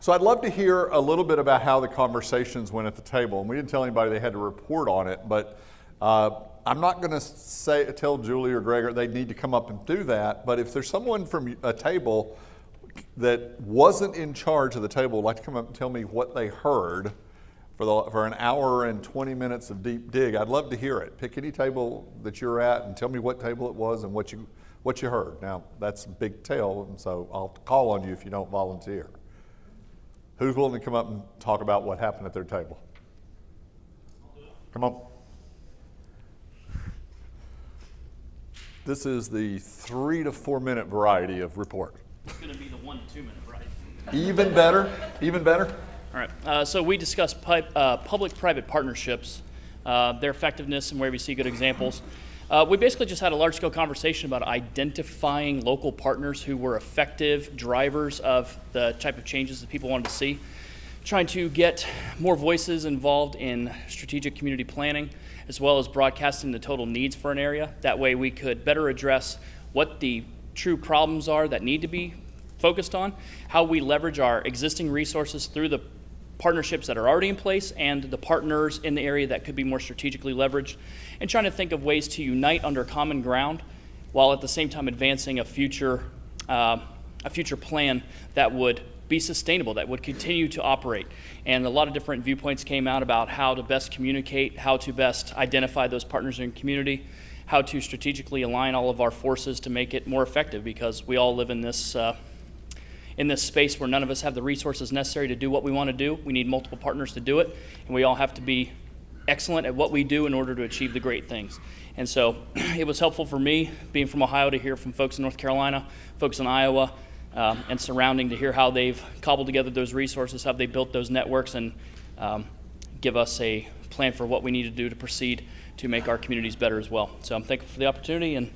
So I'd love to hear a little bit about how the conversations went at the table. And we didn't tell anybody they had to report on it, but I'm not going to tell Julie or Greg they need to come up and do that. But if there's someone from a table that wasn't in charge of the table would like to come up and tell me what they heard for an hour and 20 minutes of deep dig, I'd love to hear it. Pick any table that you're at and tell me what table it was and what you heard. Now, that's a big tell, and so I'll call on you if you don't volunteer. Who's willing to come up and talk about what happened at their table? Come on. This is the 3 to 4 minute variety of report. It's going to be the 1 to 2 minute variety. Even better? Even better? All right. So we discussed public-private partnerships, their effectiveness, and where we see good examples. We basically just had a large-scale conversation about identifying local partners who were effective drivers of the type of changes that people wanted to see, trying to get more voices involved in strategic community planning, as well as broadcasting the total needs for an area. That way we could better address what the true problems are that need to be focused on, how we leverage our existing resources through the partnerships that are already in place and the partners in the area that could be more strategically leveraged, and trying to think of ways to unite under common ground while at the same time advancing a future plan that would be sustainable, that would continue to operate. And a lot of different viewpoints came out about how to best communicate, how to best identify those partners in the community, how to strategically align all of our forces to make it more effective, because we all live in this space where none of us have the resources necessary to do what we want to do. We need multiple partners to do it, and we all have to be excellent at what we do in order to achieve the great things. And so it was helpful for me, being from Ohio, to hear from folks in North Carolina, folks in Iowa, and surrounding, to hear how they've cobbled together those resources, how they built those networks, and give us a plan for what we need to do to proceed to make our communities better as well. So I'm thankful for the opportunity, and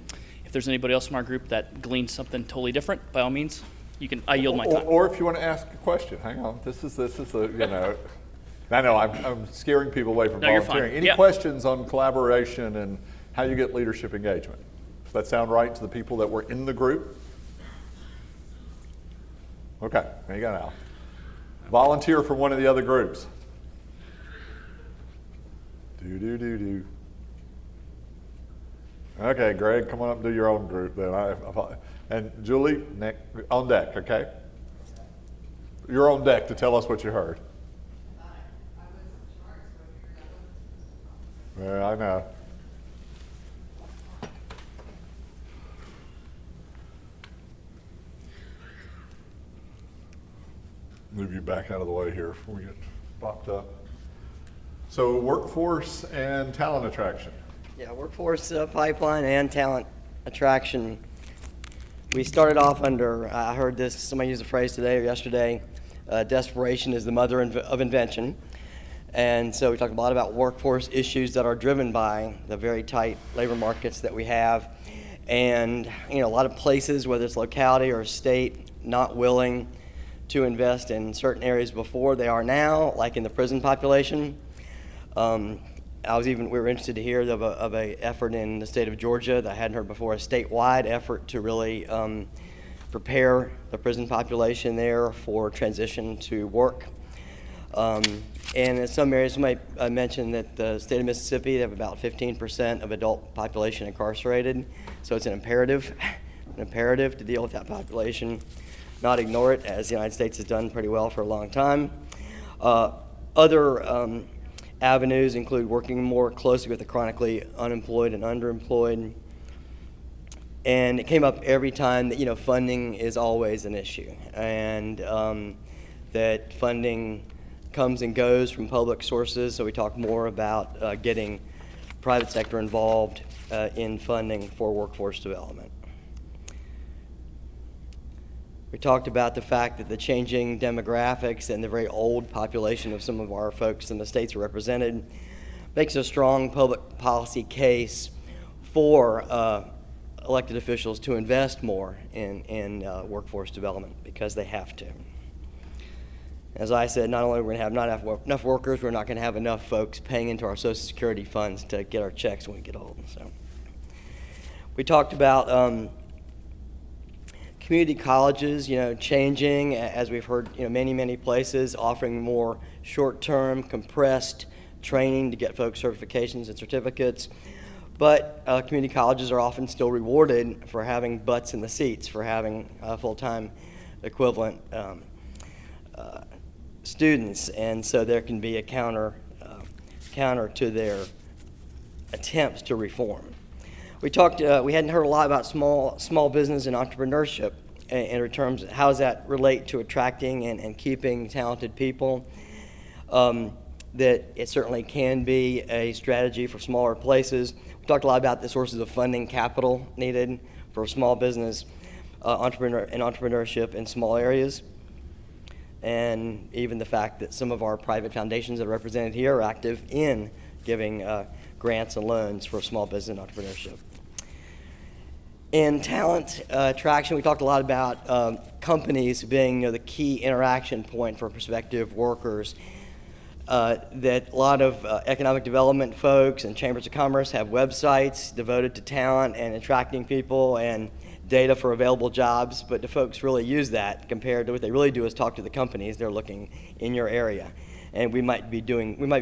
if there's anybody else from our group that gleaned something totally different, by all means, I yield my time. Or if you want to ask a question, hang on. This is I know I'm scaring people away from volunteering. Any questions on collaboration and how you get leadership engagement? Does that sound right to the people that were in the group? Okay, there you go now. Volunteer for one of the other groups. Do. Okay, Greg, come on up and do your own group then. And Julie, on deck, okay? You're on deck to tell us what you heard. Yeah, I know. Move you back out of the way here before we get popped up. So workforce and talent attraction. Yeah, workforce pipeline and talent attraction. We started off under, I heard this, somebody used the phrase today or yesterday, desperation is the mother of invention. And so we talked a lot about workforce issues that are driven by the very tight labor markets that we have. And a lot of places, whether it's locality or state, not willing to invest in certain areas before they are now, like in the prison population. We were interested to hear of a effort in the state of Georgia that I hadn't heard before, a statewide effort to really prepare the prison population there for transition to work. And in some areas, somebody mentioned that the state of Mississippi, they have about 15% of adult population incarcerated. So it's an imperative to deal with that population, not ignore it, as the United States has done pretty well for a long time. Other avenues include working more closely with the chronically unemployed and underemployed. And it came up every time that, funding is always an issue, and that funding comes and goes from public sources. So we talk more about getting private sector involved in funding for workforce development. We talked about the fact that the changing demographics and the very old population of some of our folks in the states represented makes a strong public policy case for elected officials to invest more in workforce development, because they have to. As I said, not only are we going to have not enough workers, we're not going to have enough folks paying into our Social Security funds to get our checks when we get old. So we talked about Community colleges, changing, as we've heard, many places, offering more short-term, compressed training to get folks certifications and certificates. But community colleges are often still rewarded for having butts in the seats, for having full-time equivalent students, and so there can be a counter to their attempts to reform. We hadn't heard a lot about small business and entrepreneurship in terms of how does that relate to attracting and keeping talented people. That it certainly can be a strategy for smaller places. We talked a lot about the sources of funding capital needed for small business entrepreneurship in small areas, and even the fact that some of our private foundations that are represented here are active in giving grants and loans for small business entrepreneurship. In talent attraction, we talked a lot about companies being the key interaction point for prospective workers. That a lot of economic development folks and chambers of commerce have websites devoted to talent and attracting people and data for available jobs, but do folks really use that compared to what they really do is talk to the companies they're looking in your area? And we might be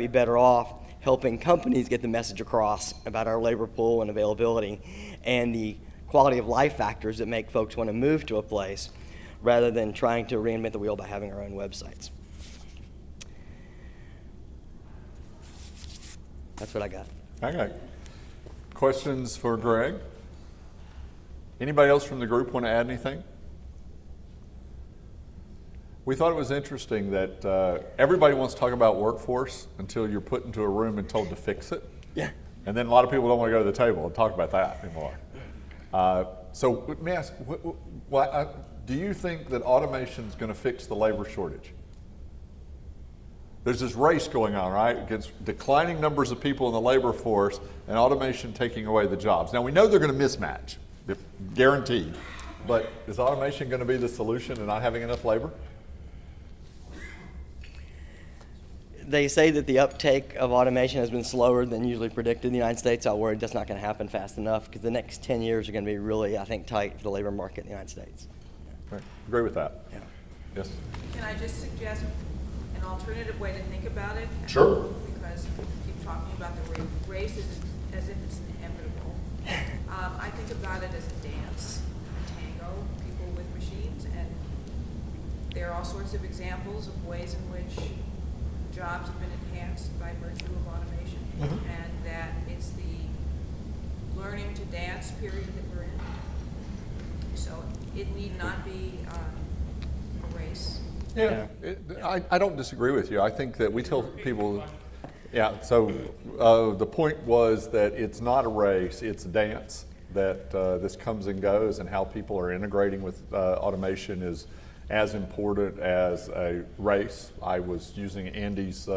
better off helping companies get the message across about our labor pool and availability and the quality of life factors that make folks want to move to a place rather than trying to reinvent the wheel by having our own websites. That's what I got. Okay. Questions for Greg? Anybody else from the group want to add anything? We thought it was interesting that everybody wants to talk about workforce until you're put into a room and told to fix it. Yeah. And then a lot of people don't want to go to the table and talk about that anymore. So let me ask, do you think that automation is going to fix the labor shortage? There's this race going on, right, against declining numbers of people in the labor force and automation taking away the jobs. Now, we know they're going to mismatch, guaranteed. But is automation going to be the solution to not having enough labor? They say that the uptake of automation has been slower than usually predicted in the United States. I'm worried that's not going to happen fast enough because the next 10 years are going to be really, I think, tight for the labor market in the United States. Right. Agree with that. Yeah. Yes? Can I just suggest an alternative way to think about it? Sure. Because we keep talking about the race as if it's inevitable. I think about it as a dance, a tango, people with machines, and there are all sorts of examples of ways in which jobs have been enhanced by virtue of automation, and that it's the learning to dance period that we're in. So it need not be a race. Yeah, I don't disagree with you. I think that we tell people, yeah, so the point was that it's not a race, it's a dance, that this comes and goes, and how people are integrating with automation is as important as a race. I was using Andy's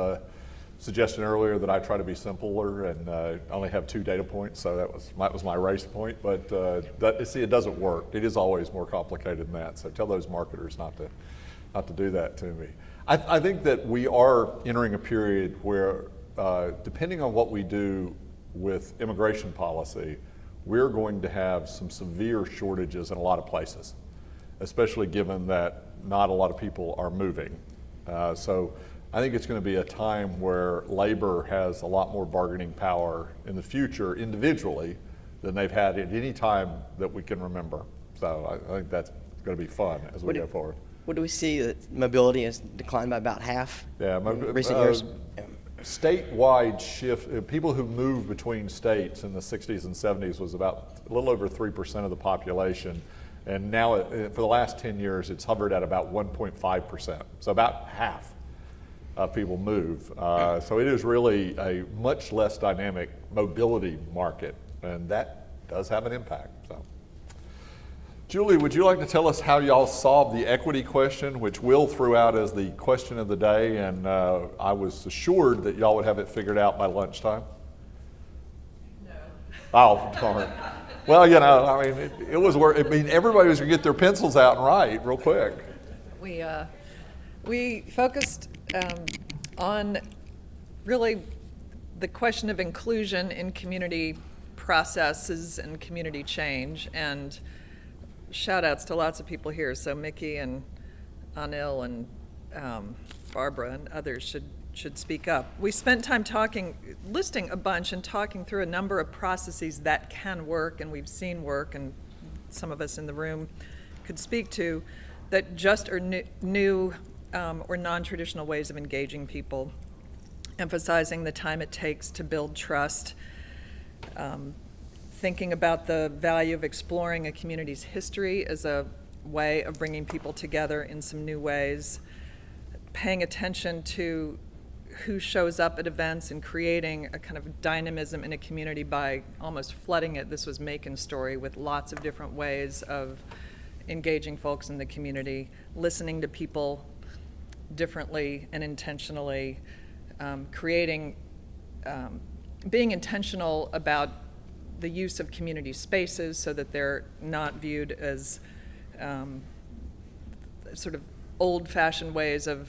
suggestion earlier that I try to be simpler and only have 2 data points, so that was my race point, but it doesn't work. It is always more complicated than that, so tell those marketers not to do that to me. I think that we are entering a period where, depending on what we do with immigration policy, we're going to have some severe shortages in a lot of places, especially given that not a lot of people are moving. So I think it's going to be a time where labor has a lot more bargaining power in the future individually than they've had at any time that we can remember. So I think that's going to be fun as we go forward. What do we see that mobility has declined by about half in recent years? Statewide shift, people who moved between states in the 60s and 70s was about a little over 3% of the population. And now, for the last 10 years, it's hovered at about 1.5%. So about half of people move. So it is really a much less dynamic mobility market, and that does have an impact. So, Julie, would you like to tell us how y'all solved the equity question, which Will threw out as the question of the day, and I was assured that y'all would have it figured out by lunchtime? No. Oh, darn. Well, I mean, it was worth. I mean, everybody was going to get their pencils out and write real quick. We focused on really the question of inclusion in community processes and community change, and shout outs to lots of people here, so Mickey and Anil and Barbara and others should speak up. We spent time listing a bunch and talking through a number of processes that can work and we've seen work, and some of us in the room could speak to, that just are new or non-traditional ways of engaging people, emphasizing the time it takes to build trust, thinking about the value of exploring a community's history as a way of bringing people together in some new ways, paying attention to who shows up at events and creating a kind of dynamism in a community by almost flooding it. This was Macon's story, with lots of different ways of engaging folks in the community, listening to people differently and intentionally, being intentional about the use of community spaces so that they're not viewed as sort of old-fashioned ways of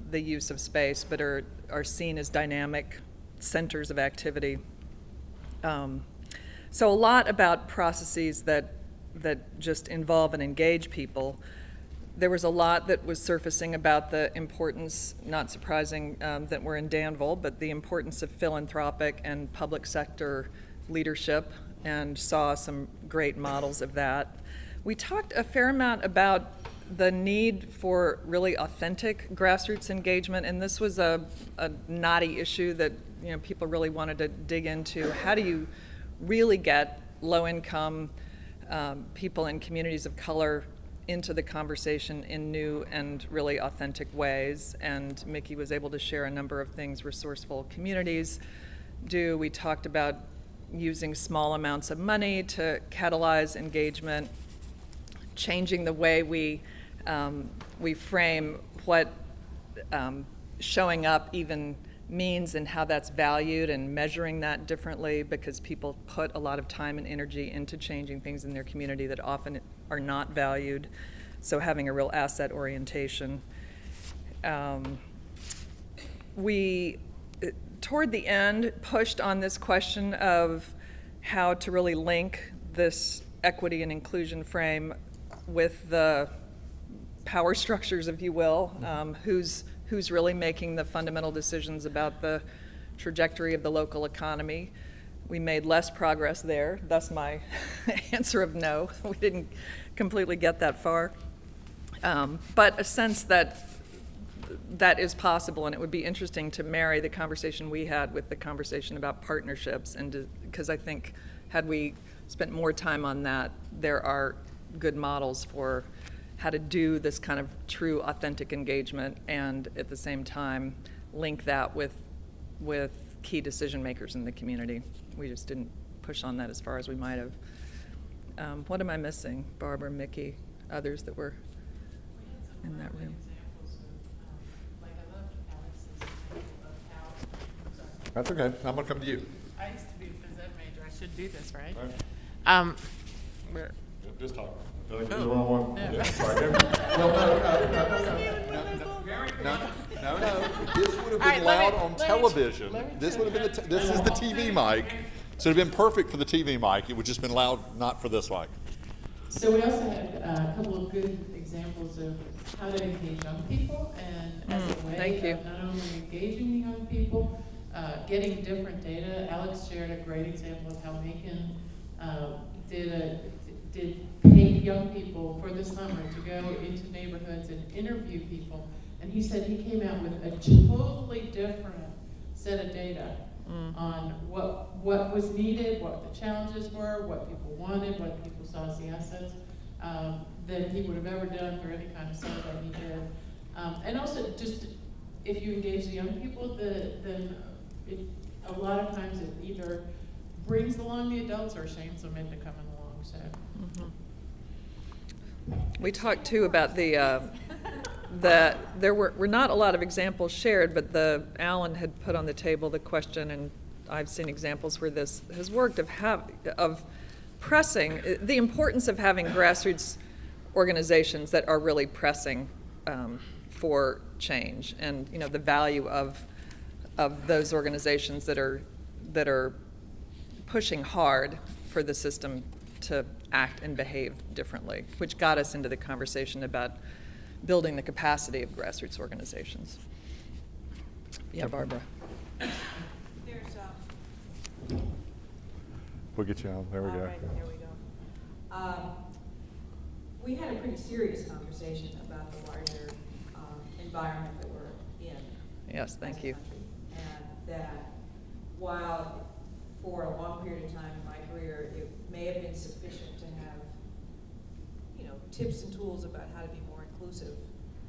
the use of space, but are seen as dynamic centers of activity. So a lot about processes that just involve and engage people. There was a lot that was surfacing about the importance, not surprising that we're in Danville, but the importance of philanthropic and public sector leadership, and saw some great models of that. We talked a fair amount about the need for really authentic grassroots engagement, and this was a knotty issue that people really wanted to dig into. How do you really get low-income people in communities of color into the conversation in new and really authentic ways? And Mickey was able to share a number of things resourceful communities do. We talked about using small amounts of money to catalyze engagement, changing the way we frame what showing up even means and how that's valued, and measuring that differently, because people put a lot of time and energy into changing things in their community that often are not valued. So having a real asset orientation. We, toward the end, pushed on this question of how to really link this equity and inclusion frame with the power structures, if you will, who's really making the fundamental decisions about the trajectory of the local economy. We made less progress there. That's my answer of no. We didn't completely get that far. But a sense that is possible, and it would be interesting to marry the conversation we had with the conversation about partnerships, and because I think had we spent more time on that, there are good models for how to do this kind of true authentic engagement, and at the same time link that with key decision makers in the community. We just didn't push on that as far as we might have. What am I missing? Barbara, Mickey, others that were in that room. That's okay. I'm going to come to you. I used to be a phys ed major. I should do this, right? Right. Where? Just talk. Feel like you're the wrong one. Yeah. Yeah, sorry. No. This would have been All right, loud let on me television. let me This would have been this is the TV mic. So it'd have been perfect for the TV mic. It would just been loud, not for this mic. So we also had a couple of good examples of how to engage young people, and as a way thank you. of not only engaging young people, getting different data. Alex shared a great example of how Macon did pay young people for the summer to go into neighborhoods and interview people. And he said he came out with a totally different set of data on what was needed, what the challenges were, what people wanted, what people saw as the assets, than he would have ever done for any kind of survey he did. And also, just if you engage the young people, then a lot of times it either brings along the adults or shames them into coming along. So. We talked too about that there were not a lot of examples shared, but Alan had put on the table the question, and I've seen examples where this has worked, of pressing the importance of having grassroots organizations that are really pressing for change, and the value of those organizations that are pushing hard for the system to act and behave differently, which got us into the conversation about building the capacity of grassroots organizations. Yeah, Barbara. There's, We'll get you on. There we all go. right, there we go. We had a pretty serious conversation about the larger environment that we're in. Yes, thank as a you. country. And that while for a long period of time in my career, it may have been sufficient to have, you know, tips and tools about how to be more inclusive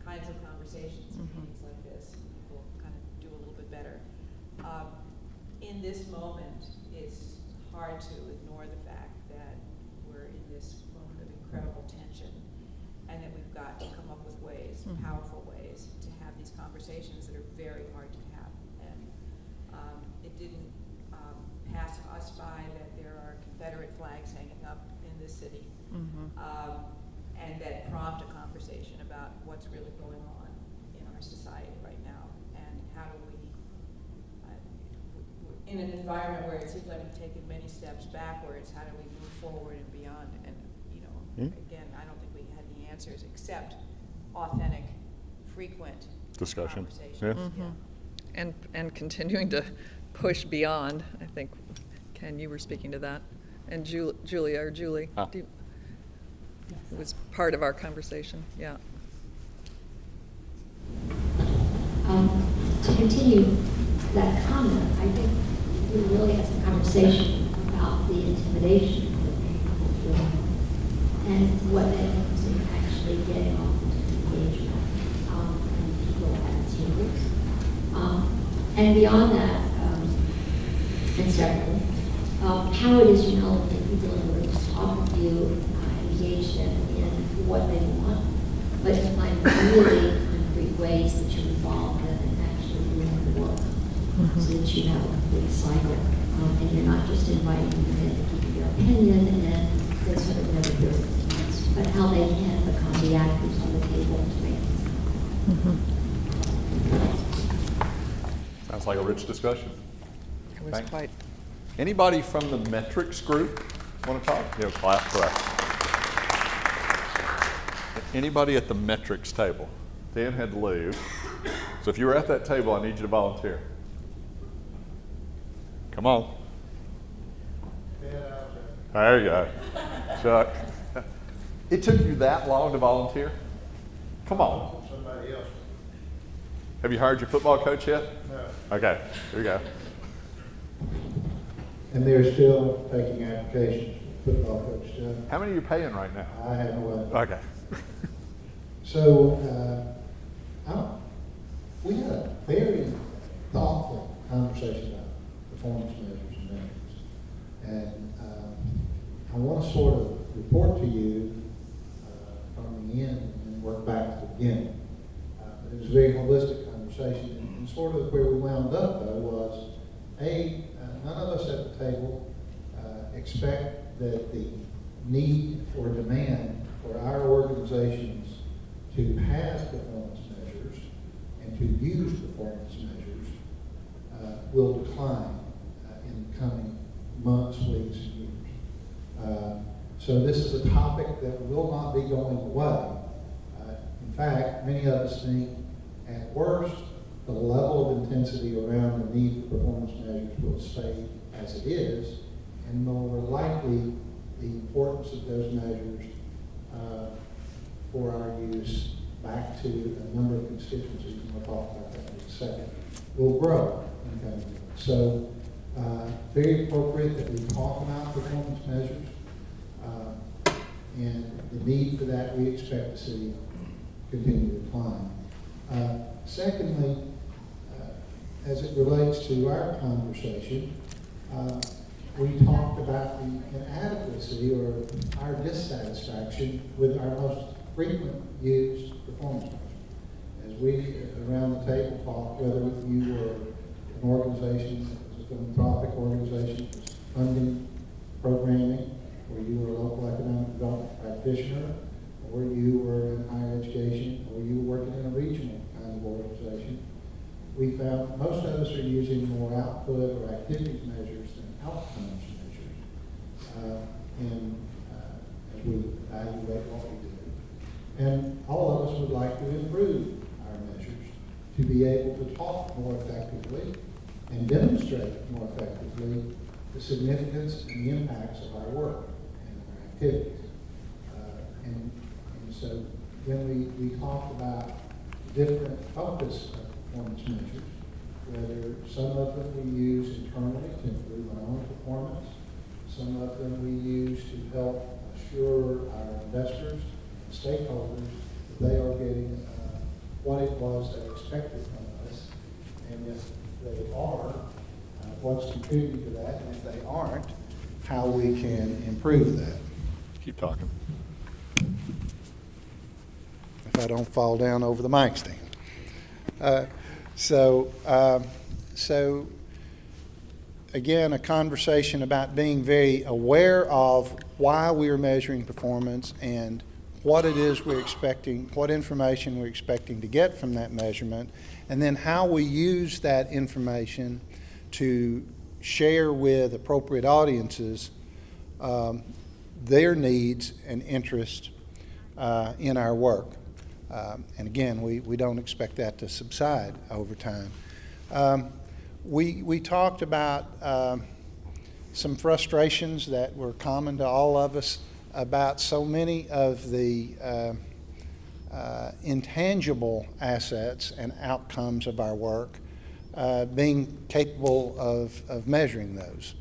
kinds of conversations in meetings like this, people kind of do a little bit better. In this moment, it's hard to ignore the fact that we're in this moment of incredible tension and that we've got to come up with ways, powerful ways, to have these conversations that are very hard to have. And it didn't pass us by that there are Confederate flags hanging up in this city, and that prompt a conversation about what's really going on in our society right now, and how do we, in an environment where it seems like we've taken many steps backwards, how do we move forward and beyond? And, you know, again, I don't think we had the answers except authentic, frequent Discussion. conversations. Yeah. And continuing to push beyond, I think, Ken, you were speaking to that. And Julia, or Julie, Ah. it was part of our conversation, yeah. To continue that comment, I think we really had some conversation about the intimidation that people feel and what that means in actually getting authentic engagement and people at tables. And beyond that, and separately, how it is you know that people in the room talk with you, engage them in what they want, but to find really concrete ways that you're involved in and actually doing the work, so that you have a complete cycle. And you're not just inviting them in to give you their opinion and then they sort of never hear it next, but how they can become the actors on the table to make it. Sounds like a rich discussion. It was Thanks. quite, Anybody from the metrics group want to talk? Yeah, clap for that. Anybody at the metrics table? Dan had to leave. So if you were at that table, I need you to volunteer. Come on. There you go. Chuck. It took you that long to volunteer? Come on. Somebody else. Have you hired your football coach yet? No. Okay, here we go. And they're still taking applications for football coach stuff. How many are you paying right now? I have no idea. Okay. So, we had a very thoughtful conversation about performance measures and metrics. And I want to sort of report to you from the end and work back to the beginning. It was a very holistic conversation. And sort of where we wound up, though, was, none of us at the table expect that the need or demand for our organizations to have performance measures and to use performance measures will decline in the coming months, weeks, and years. So this is a topic that will not be going away. In fact, many of us think at worst, the level of intensity around the need for performance measures will stay as it is, and more likely the importance of those measures for our use back to a number of constituencies, and we'll talk about that in a second, will grow in the coming years. So very appropriate that we talk about performance measures, and the need for that we expect to see continue to decline. Secondly, as it relates to our conversation, we talked about the inadequacy or our dissatisfaction with our most frequent used performance measure. As we around the table talked, whether you were an organization, a philanthropic organization, was funding programming, or you were a local economic development practitioner, or you were in higher education, or you were working in a regional kind of organization, we found most of us are using more output or activities measures than outcomes measures. And evaluate what we do. And all of us would like to improve our measures to be able to talk more effectively and demonstrate more effectively the significance and the impacts of our work and our activities. And so when we talk about different focus of performance measures, whether some of them we use internally to improve our own performance, some of them we use to help assure our investors and stakeholders that they are getting what it was they expected from us, and if they are, what's contributing to that, and if they aren't, how we can improve that. Keep talking. If I don't fall down over the mic stand. So again, a conversation about being very aware of why we are measuring performance and what it is we're expecting, what information we're expecting to get from that measurement, and then how we use that information to share with appropriate audiences their needs and interests in our work. And again, we don't expect that to subside over time. We talked about some frustrations that were common to all of us about so many of the intangible assets and outcomes of our work being capable of measuring those.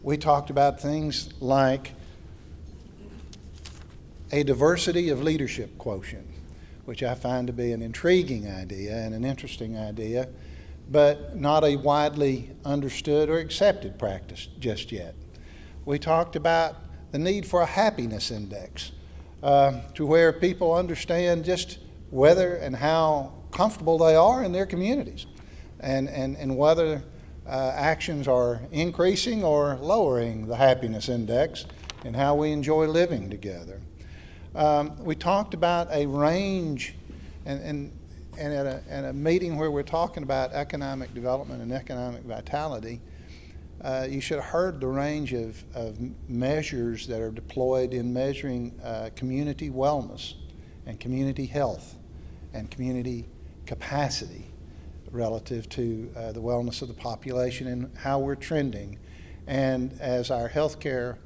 We talked about things like a diversity of leadership quotient, which I find to be an intriguing idea and an interesting idea, but not a widely understood or accepted practice just yet. We talked about the need for a happiness index to where people understand just whether and how comfortable they are in their communities and whether actions are increasing or lowering the happiness index and how we enjoy living together. We talked about a range, and at a meeting where we're talking about economic development and economic vitality, you should have heard the range of measures that are deployed in measuring community wellness and community health and community capacity relative to the wellness of the population and how we're trending. And as our healthcare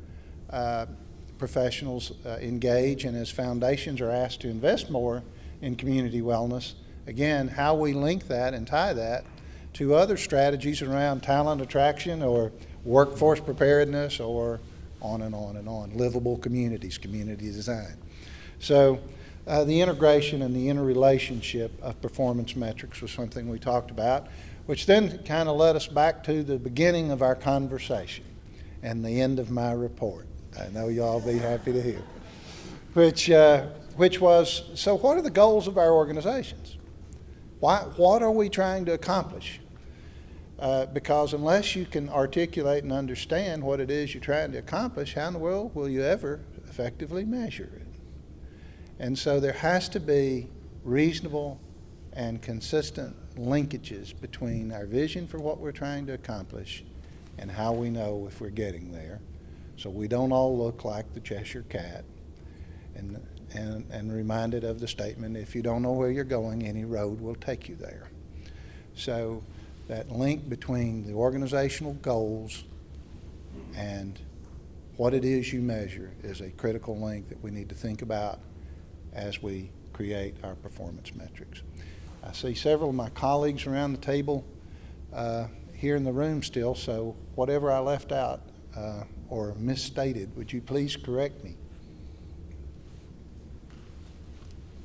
professionals engage and as foundations are asked to invest more in community wellness, again, how we link that and tie that to other strategies around talent attraction or workforce preparedness or on and on and on, livable communities, community design. So the integration and the interrelationship of performance metrics was something we talked about, which then kind of led us back to the beginning of our conversation and the end of my report. I know you all be happy to hear. Which was, so what are the goals of our organizations? What are we trying to accomplish? Because unless you can articulate and understand what it is you're trying to accomplish, how in the world will you ever effectively measure it? And so there has to be reasonable and consistent linkages between our vision for what we're trying to accomplish and how we know if we're getting there, so we don't all look like the Cheshire Cat and reminded of the statement, if you don't know where you're going, any road will take you there. So that link between the organizational goals and what it is you measure is a critical link that we need to think about as we create our performance metrics. I see several of my colleagues around the table here in the room still, so whatever I left out or misstated, would you please correct me?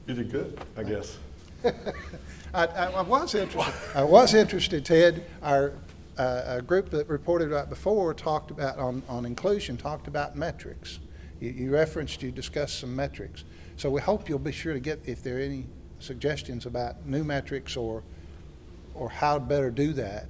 You did good, I guess. I was interested, Ted. Our group that reported about before talked about, on inclusion, talked about metrics. You discussed some metrics. So we hope you'll be sure to get, if there are any suggestions about new metrics or how to better do that,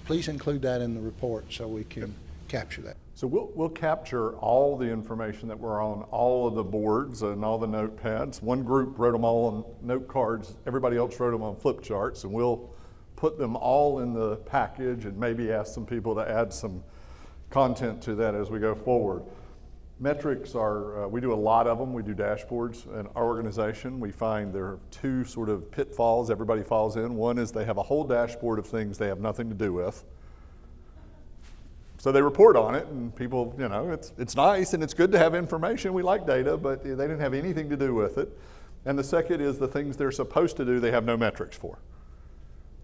please include that in the report so we can capture that. So we'll capture all the information that were on all of the boards and all the notepads. One group wrote them all on note cards. Everybody else wrote them on flip charts, and we'll put them all in the package and maybe ask some people to add some content to that as we go forward. Metrics are, we do a lot of them. We do dashboards in our organization. We find there are two sort of pitfalls everybody falls in. One is they have a whole dashboard of things they have nothing to do with. So they report on it, and people, you know, it's nice and it's good to have information. We like data, but they didn't have anything to do with it. And the second is the things they're supposed to do, they have no metrics for.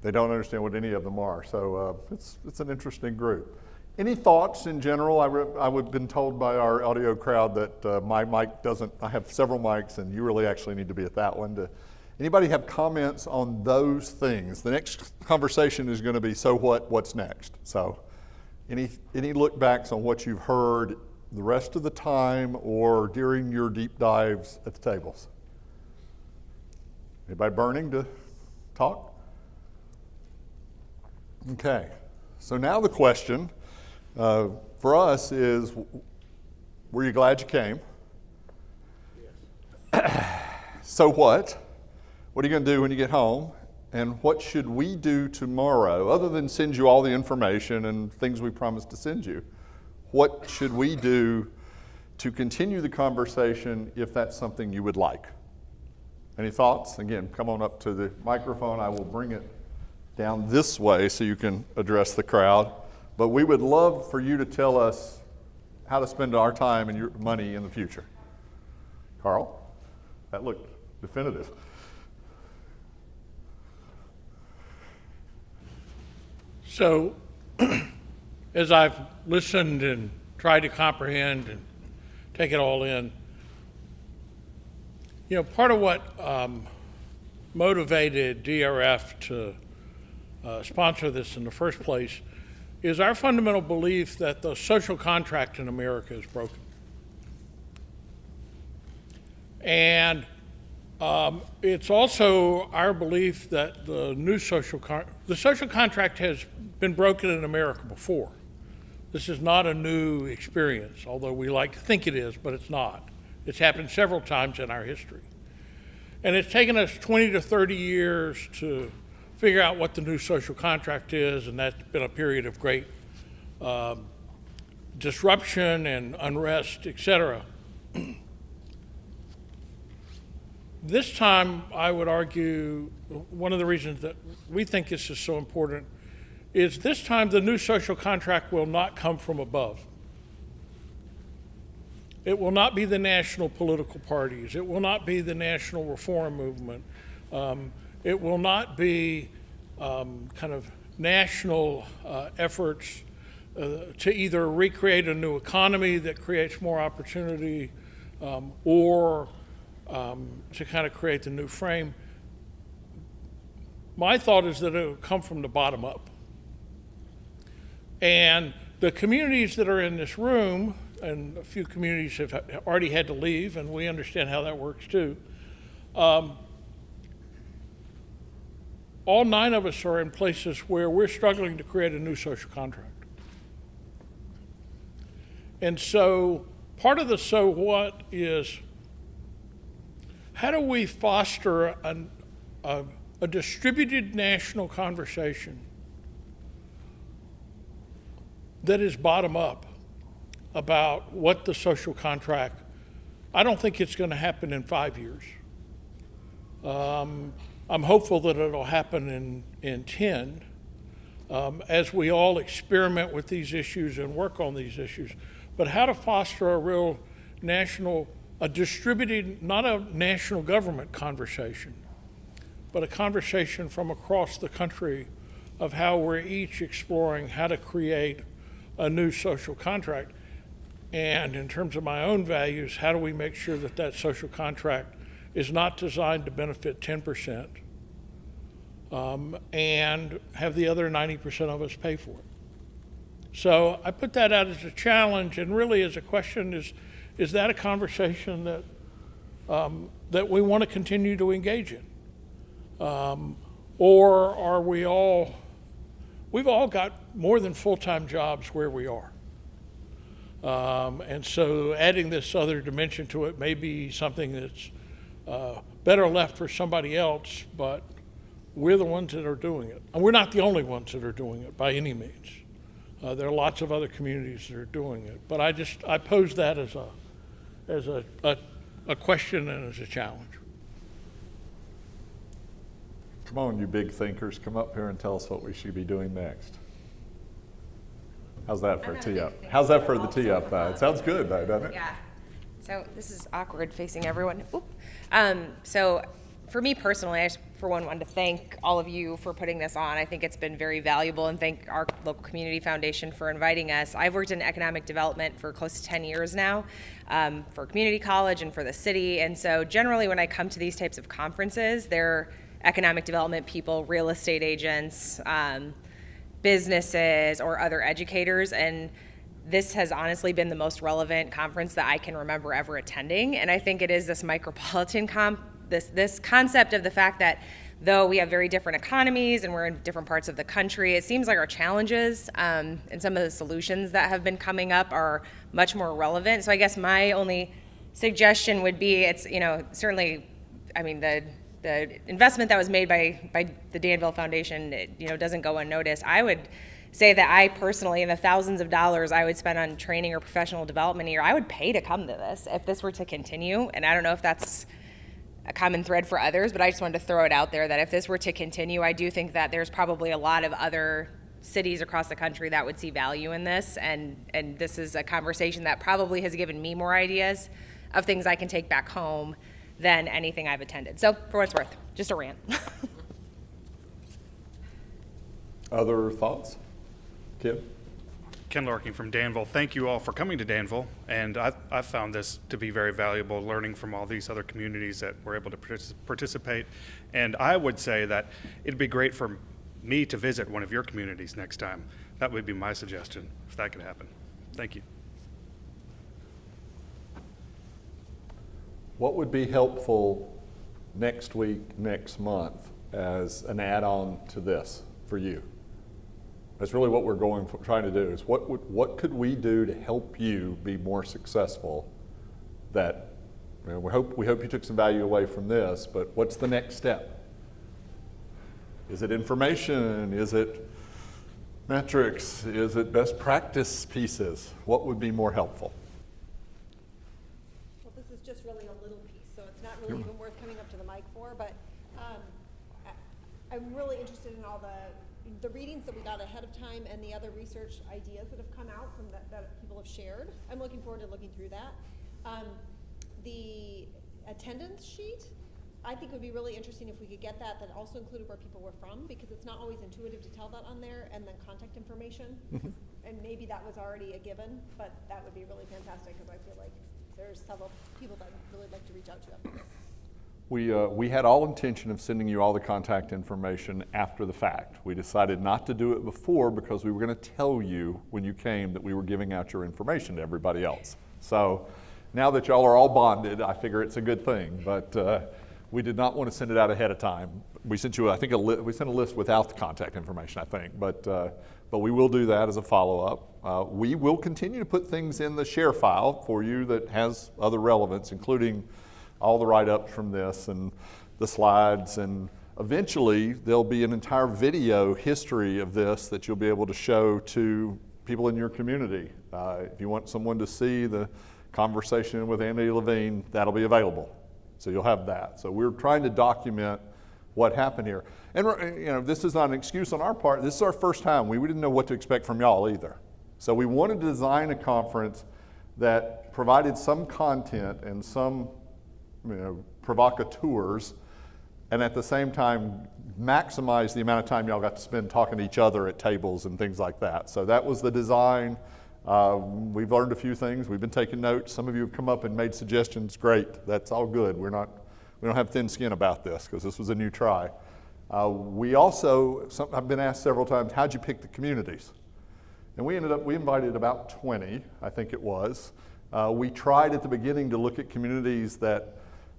They don't understand what any of them are. So it's an interesting group. Any thoughts in general? I would have been told by our audio crowd that my mic doesn't, I have several mics and you really actually need to be at that one. Anybody have comments on those things? The next conversation is going to be, so what's next? So any look backs on what you've heard the rest of the time or during your deep dives at the tables? Anybody burning to talk? Okay, so now the question for us is, were you glad you came? Yes. So what? What are you going to do when you get home? And what should we do tomorrow, other than send you all the information and things we promised to send you? What should we do to continue the conversation if that's something you would like? Any thoughts? Again, come on up to the microphone. I will bring it down this way so you can address the crowd. But we would love for you to tell us how to spend our time and your money in the future. Carl, that looked definitive. So, as I've listened and tried to comprehend and take it all in, you know, part of what motivated DRF to sponsor this in the first place is our fundamental belief that the social contract in America is broken. And it's also our belief that the new social contract has been broken in America before. This is not a new experience, although we like to think it is, but it's not. It's happened several times in our history. And it's taken us 20 to 30 years to figure out what the new social contract is, and that's been a period of great disruption and unrest, et cetera. This time, I would argue, one of the reasons that we think this is so important is this time the new social contract will not come from above. It will not be the national political parties. It will not be the national reform movement. It will not be kind of national efforts to either recreate a new economy that creates more opportunity or to kind of create the new frame. My thought is that it will come from the bottom up. And the communities that are in this room, and a few communities have already had to leave, and we understand how that works too. All 9 of us are in places where we're struggling to create a new social contract. And so part of the so what is, how do we foster a distributed national conversation that is bottom up about what the social contract, I don't think it's going to happen in 5 years. I'm hopeful that it'll happen in 10 as we all experiment with these issues and work on these issues. But how to foster a real national, a distributed, not a national government conversation, but a conversation from across the country of how we're each exploring how to create a new social contract. And in terms of my own values, how do we make sure that that social contract is not designed to benefit 10% and have the other 90% of us pay for it? So I put that out as a challenge, and really as a question is that a conversation that that we want to continue to engage in? Or are we've all got more than full-time jobs where we are. And so adding this other dimension to it may be something that's better left for somebody else, but we're the ones that are doing it. And we're not the only ones that are doing it by any means. There are lots of other communities that are doing it. But I pose that as a question and as a challenge. Come on, you big thinkers, come up here and tell us what we should be doing next. How's that for a tee up? How's that for the tee up? It sounds good though, doesn't it? Yeah. So this is awkward facing everyone. Oop. So for me personally, I just for one wanted to thank all of you for putting this on. I think it's been very valuable, and thank our local community foundation for inviting us. I've worked in economic development for close to 10 years now, for community college and for the city. And so generally when I come to these types of conferences, they're economic development people, real estate agents, businesses, or other educators. And this has honestly been the most relevant conference that I can remember ever attending. And I think it is this micropolitan this concept of the fact that though we have very different economies and we're in different parts of the country, it seems like our challenges and some of the solutions that have been coming up are much more relevant. So I guess my only suggestion would be, it's, certainly, I mean, the investment that was made by the Danville Foundation, doesn't go unnoticed. I would say that I personally, in the thousands of dollars I would spend on training or professional development a year, I would pay to come to this if this were to continue. And I don't know if that's a common thread for others, but I just wanted to throw it out there that if this were to continue, I do think that there's probably a lot of other cities across the country that would see value in this. And this is a conversation that probably has given me more ideas of things I can take back home than anything I've attended. So for what it's worth, just a rant. Other thoughts? Kim? Ken Larkin from Danville. Thank you all for coming to Danville, and I've found this to be very valuable, learning from all these other communities that were able to participate. And I would say that it'd be great for me to visit one of your communities next time. That would be my suggestion, if that could happen. Thank you. What would be helpful next week, next month, as an add-on to this for you? That's really what we're trying to do, is what could we do to help you be more successful? That, we hope you took some value away from this, but what's the next step? Is it information? Is it metrics? Is it best practice pieces? What would be more helpful? Well, this is just really a little piece, so it's not really even worth coming up to the mic for, but I'm really interested in all the readings that we got ahead of time and the other research ideas that have come out from that people have shared. I'm looking forward to looking through that. The attendance sheet, I think would be really interesting if we could get that also included where people were from, because it's not always intuitive to tell that on there, and then contact information. And maybe that was already a given, but that would be really fantastic, because I feel like there's several people that I'd really like to reach out to after this. We had all intention of sending you all the contact information after the fact. We decided not to do it before because we were going to tell you when you came that we were giving out your information to everybody else. So now that y'all are all bonded, I figure it's a good thing, but we did not want to send it out ahead of time. We sent you, I think, we sent a list without the contact information, I think, but we will do that as a follow-up. We will continue to put things in the share file for you that has other relevance, including all the write-ups from this and the slides, and eventually there'll be an entire video history of this that you'll be able to show to people in your community. If you want someone to see the conversation with Andy Levine, that'll be available. So you'll have that. So we're trying to document what happened here. And this is not an excuse on our part. This is our first time. We didn't know what to expect from y'all either. So we wanted to design a conference that provided some content and some provocateurs, and at the same time maximize the amount of time y'all got to spend talking to each other at tables and things like that. So that was the design. We've learned a few things. We've been taking notes. Some of you have come up and made suggestions. Great. That's all good. We don't have thin skin about this because this was a new try. We also, I've been asked several times, how'd you pick the communities? And we invited about 20, I think it was. We tried at the beginning to look at communities that,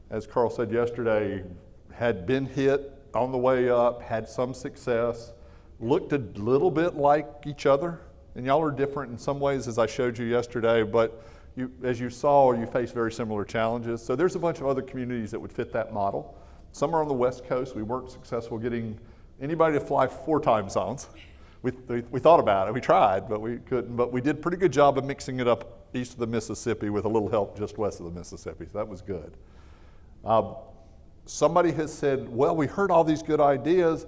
as Carl said yesterday, had been hit on the way up, had some success, looked a little bit like each other. And y'all are different in some ways, as I showed you yesterday, but as you saw, you face very similar challenges. So there's a bunch of other communities that would fit that model. Some are on the West Coast. We weren't successful getting anybody to fly 4 time zones. We thought about it, we tried, but we couldn't. But we did a pretty good job of mixing it up east of the Mississippi with a little help just west of the Mississippi. So that was good. Somebody has said, well, we heard all these good ideas.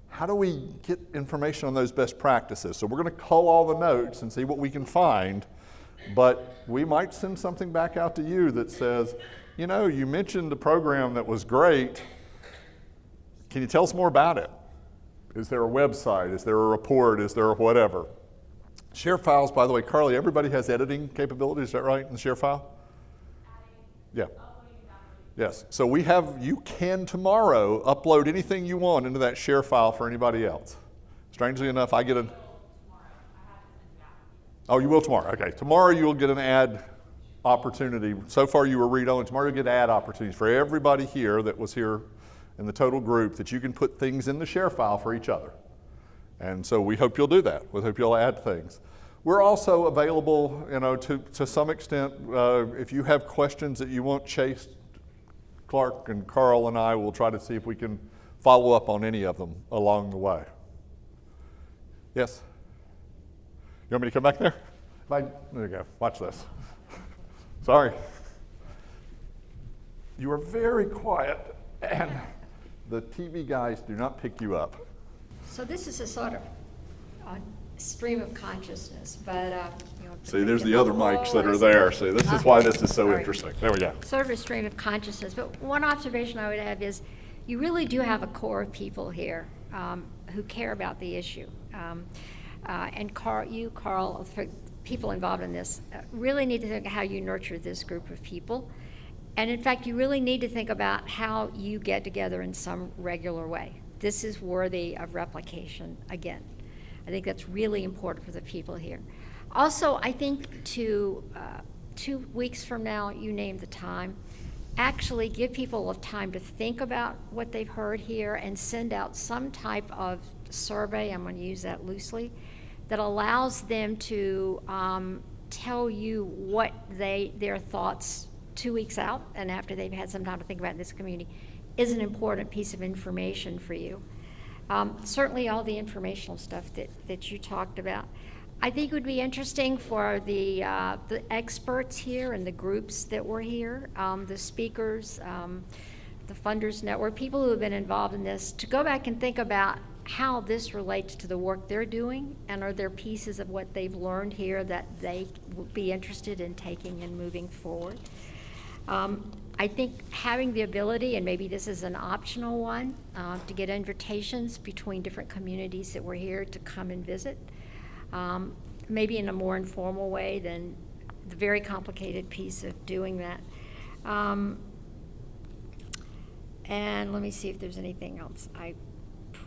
How do we get information on those best practices? So we're going to cull all the notes and see what we can find, but we might send something back out to you that says, you know, you mentioned a program that was great. Can you tell us more about it? Is there a website? Is there a report? Is there a whatever? Share files, by the way, Carly, everybody has editing capabilities, is that right, in the share file? Yeah. Yes, so you can tomorrow upload anything you want into that share file for anybody else. Strangely enough, I get a... Oh, you will tomorrow, okay. Tomorrow you'll get an ad opportunity. So far you were read-only. Tomorrow you'll get ad opportunities for everybody here that was here in the total group that you can put things in the share file for each other. And so we hope you'll do that. We hope you'll add things. We're also available, you know, to some extent, if you have questions that you want Chase, Clark, and Carl and I will try to see if we can follow up on any of them along the way. Yes? You want me to come back there? There you go. Watch this. Sorry. You are very quiet, and the TV guys do not pick you up. So this is a sort of stream of consciousness, but See, there's the other mics that are there. See, this is why this is so interesting. There we go. Sort of a stream of consciousness. But one observation I would have is you really do have a core of people here who care about the issue. And Carl, for people involved in this, really need to think how you nurture this group of people. And in fact, you really need to think about how you get together in some regular way. This is worthy of replication again. I think that's really important for the people here. Also, I think 2 weeks from now, you name the time, actually give people a time to think about what they've heard here and send out some type of survey, I'm going to use that loosely, that allows them to tell you what their thoughts 2 weeks out and after they've had some time to think about in this community is an important piece of information for you. Certainly all the informational stuff that you talked about. I think it would be interesting for the experts here and the groups that were here, the speakers, the funders network, people who have been involved in this, to go back and think about how this relates to the work they're doing, and are there pieces of what they've learned here that they would be interested in taking and moving forward. I think having the ability, and maybe this is an optional one, to get invitations between different communities that were here to come and visit, maybe in a more informal way than the very complicated piece of doing that. And let me see if there's anything else I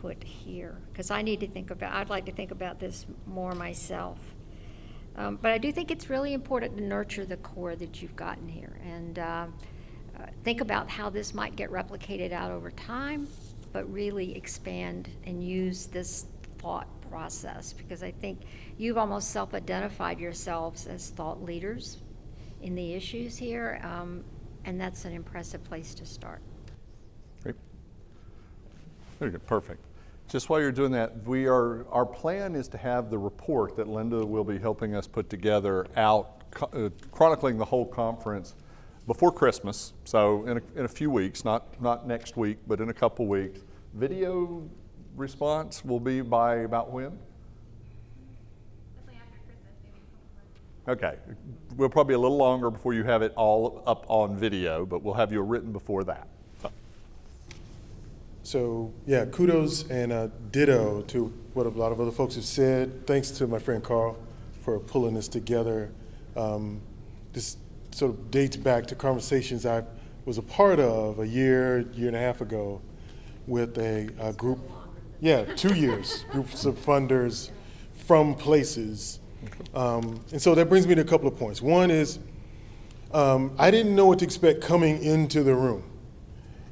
put here, because I'd like to think about this more myself. But I do think it's really important to nurture the core that you've gotten here, and think about how this might get replicated out over time, but really expand and use this thought process, because I think you've almost self-identified yourselves as thought leaders in the issues here, and that's an impressive place to start. Great. Very good. Perfect. Just while you're doing that, our plan is to have the report that Linda will be helping us put together out, chronicling the whole conference before Christmas, so in a few weeks, not next week, but in a couple weeks. Video response will be by about when? Definitely after Christmas, maybe a couple months. Okay, we'll probably be a little longer before you have it all up on video, but we'll have you written before that. So yeah, kudos and ditto to what a lot of other folks have said. Thanks to my friend Carl for pulling this together. This sort of dates back to conversations I was a part of a year and a half ago with a group, 2 years, groups of funders from places. And so that brings me to a couple of points. One is, I didn't know what to expect coming into the room,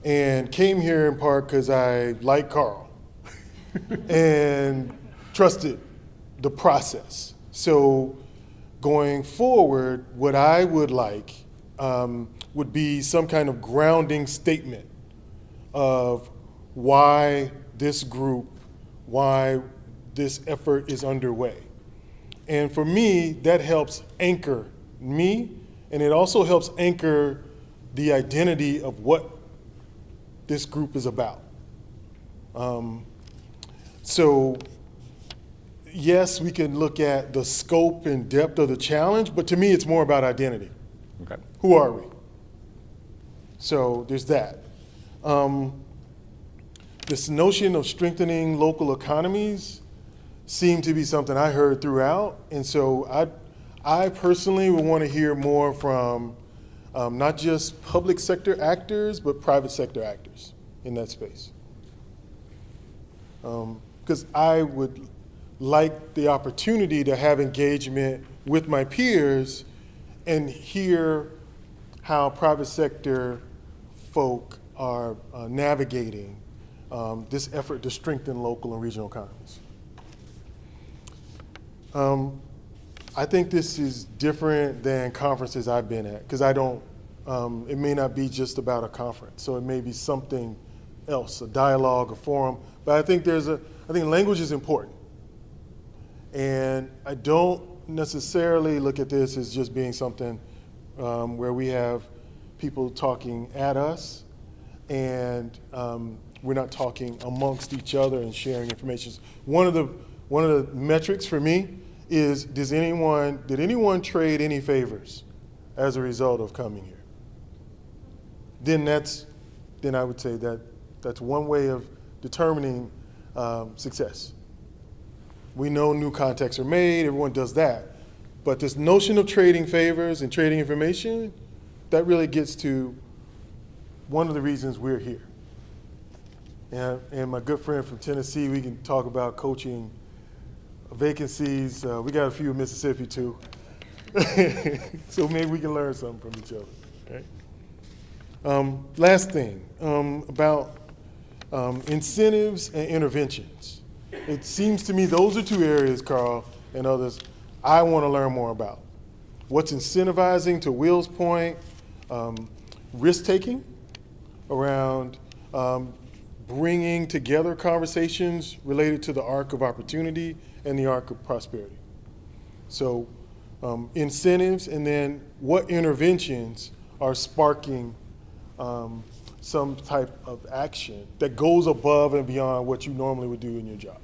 and came here in part because I like Carl and trusted the process. So going forward, what I would like would be some kind of grounding statement of why this group, why this effort is underway. And for me, that helps anchor me, and it also helps anchor the identity of what this group is about. So yes, we can look at the scope and depth of the challenge, but to me, it's more about identity. Okay. Who are we? So there's that. This notion of strengthening local economies seemed to be something I heard throughout, and so I personally would want to hear more from not just public sector actors, but private sector actors in that space. Because I would like the opportunity to have engagement with my peers and hear how private sector folk are navigating this effort to strengthen local and regional economies. I think this is different than conferences I've been at, because it may not be just about a conference, so it may be something else, a dialogue, a forum, but I think language is important. And I don't necessarily look at this as just being something where we have people talking at us and we're not talking amongst each other and sharing information. One of the metrics for me is, did anyone trade any favors as a result of coming here? Then I would say that's one way of determining success. We know new contacts are made, everyone does that. But this notion of trading favors and trading information, that really gets to one of the reasons we're here. And my good friend from Tennessee, we can talk about coaching vacancies. We got a few in Mississippi too. So maybe we can learn something from each other. Okay? Last thing, about incentives and interventions. It seems to me those are two areas, Carl and others, I want to learn more about. What's incentivizing, to Will's point, risk-taking around bringing together conversations related to the arc of opportunity and the arc of prosperity. So incentives, and then what interventions are sparking some type of action that goes above and beyond what you normally would do in your job.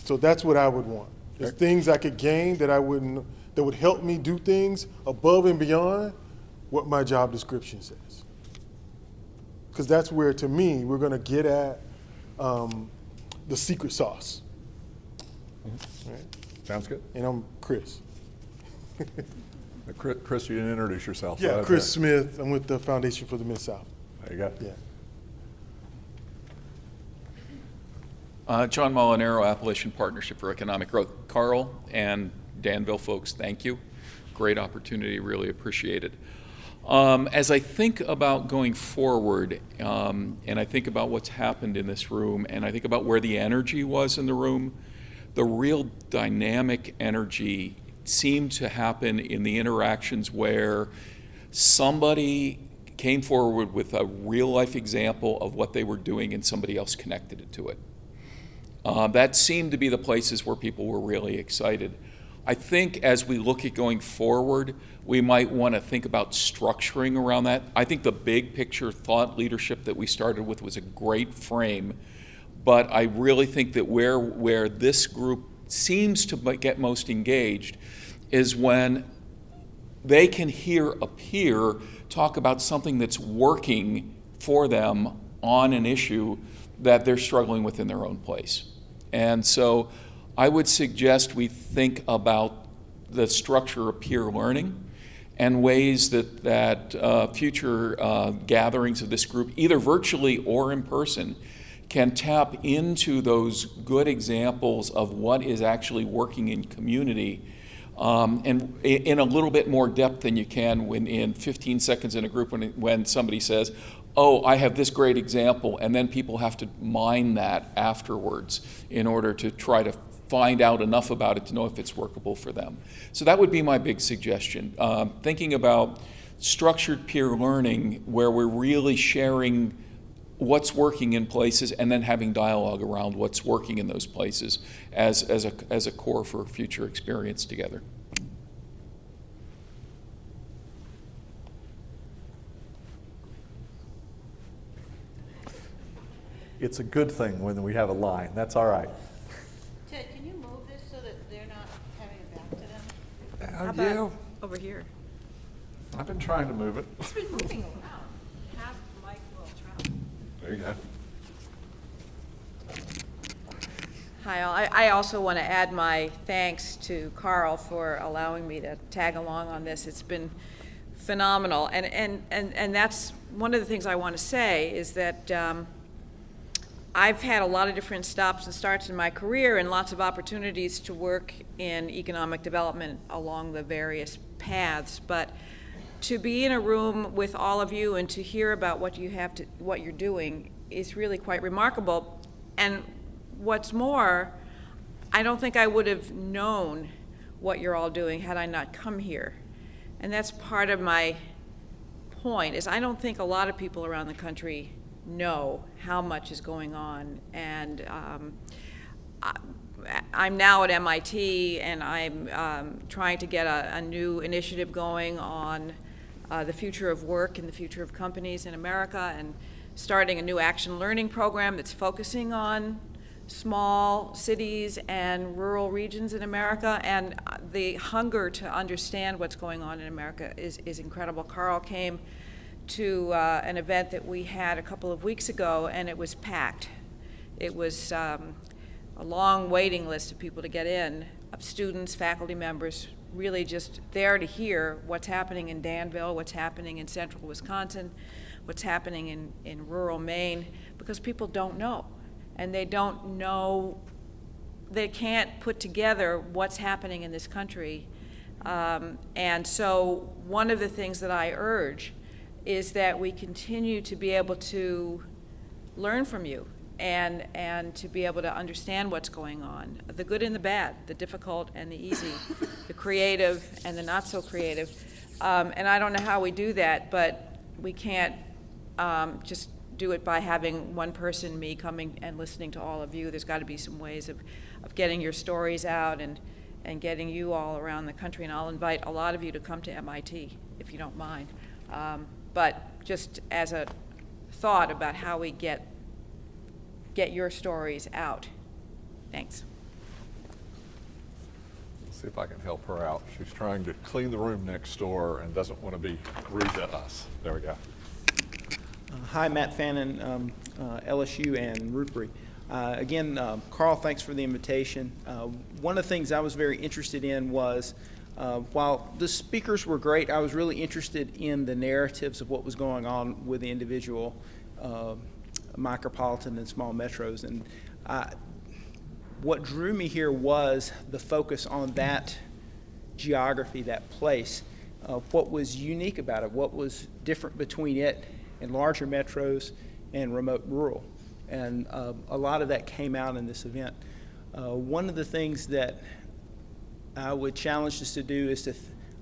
So that's what I would want. There's things I could gain that would help me do things above and beyond what my job description says. Because that's where, to me, we're going to get at the secret sauce. Mm-hmm. Right? Sounds good. And I'm Chris. Chris, you didn't introduce yourself. Yeah, Chris Smith. I'm with the Foundation for the Mid-South. There you go. Yeah. John Molinaro, Appalachian Partnership for Economic Growth. Carl and Danville folks, thank you. Great opportunity, really appreciate it. As I think about going forward, and I think about what's happened in this room, and I think about where the energy was in the room, the real dynamic energy seemed to happen in the interactions where somebody came forward with a real life example of what they were doing and somebody else connected it to it. That seemed to be the places where people were really excited. I think as we look at going forward, we might want to think about structuring around that. I think the big picture thought leadership that we started with was a great frame, but I really think that where this group seems to get most engaged is when they can hear a peer talk about something that's working for them on an issue that they're struggling with in their own place. And so I would suggest we think about the structure of peer learning and ways that future gatherings of this group, either virtually or in person, can tap into those good examples of what is actually working in community, and in a little bit more depth than you can when in 15 seconds in a group when somebody says, oh, I have this great example, and then people have to mine that afterwards in order to try to find out enough about it to know if it's workable for them. So that would be my big suggestion. Thinking about structured peer learning where we're really sharing what's working in places and then having dialogue around what's working in those places as a core for future experience together. it's a good thing when we have a line. That's all right. Ted, can you move this so that they're not having it back to them? How Yeah, about over here? I've been trying to move it. It's been moving around. Have Mike will travel. There you go. Hi, all. I also want to add my thanks to Carl for allowing me to tag along on this. It's been phenomenal. And that's one of the things I want to say is that I've had a lot of different stops and starts in my career and lots of opportunities to work in economic development along the various paths. But to be in a room with all of you and to hear about what you're doing is really quite remarkable. And what's more, I don't think I would have known what you're all doing had I not come here. And that's part of my point, is I don't think a lot of people around the country know how much is going on. And I'm now at MIT, and I'm trying to get a new initiative going on the future of work and the future of companies in America, and starting a new action learning program that's focusing on small cities and rural regions in America, and the hunger to understand what's going on in America is incredible. Carl came to an event that we had a couple of weeks ago, and it was packed. It was a long waiting list of people to get in, of students, faculty members, really just there to hear what's happening in Danville, what's happening in central Wisconsin, what's happening in rural Maine, because people don't know. And they don't know, they can't put together what's happening in this country. And so one of the things that I urge is that we continue to be able to learn from you and to be able to understand what's going on, the good and the bad, the difficult and the easy, the creative and the not so creative. And I don't know how we do that, but we can't just do it by having one person, me, coming and listening to all of you. There's got to be some ways of getting your stories out and getting you all around the country. And I'll invite a lot of you to come to MIT, if you don't mind. But just as a thought about how we get your stories out. Thanks. Let's see if I can help her out. She's trying to clean the room next door and doesn't want to be rude to us. There we go. Hi, Matt Fannin, LSU and Rupri. Again, Carl, thanks for the invitation. One of the things I was very interested in was, while the speakers were great, I was really interested in the narratives of what was going on with the individual micropolitan and small metros. And what drew me here was the focus on that geography, that place. What was unique about it, what was different between it and larger metros and remote rural. And a lot of that came out in this event. One of the things that I would challenge us to do is to,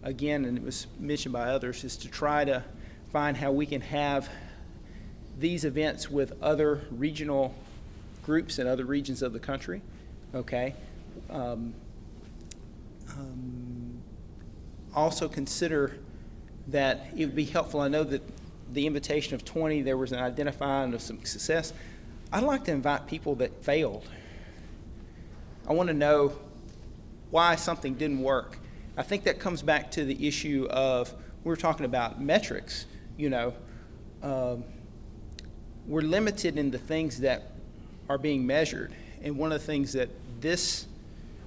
again, and it was mentioned by others, is to try to find how we can have these events with other regional groups in other regions of the country, okay? Also consider that it would be helpful. I know that the invitation of 20, there was an identifying of some success. I'd like to invite people that failed. I want to know why something didn't work. I think that comes back to the issue of, we were talking about metrics, you know. We're limited in the things that are being measured. And one of the things that this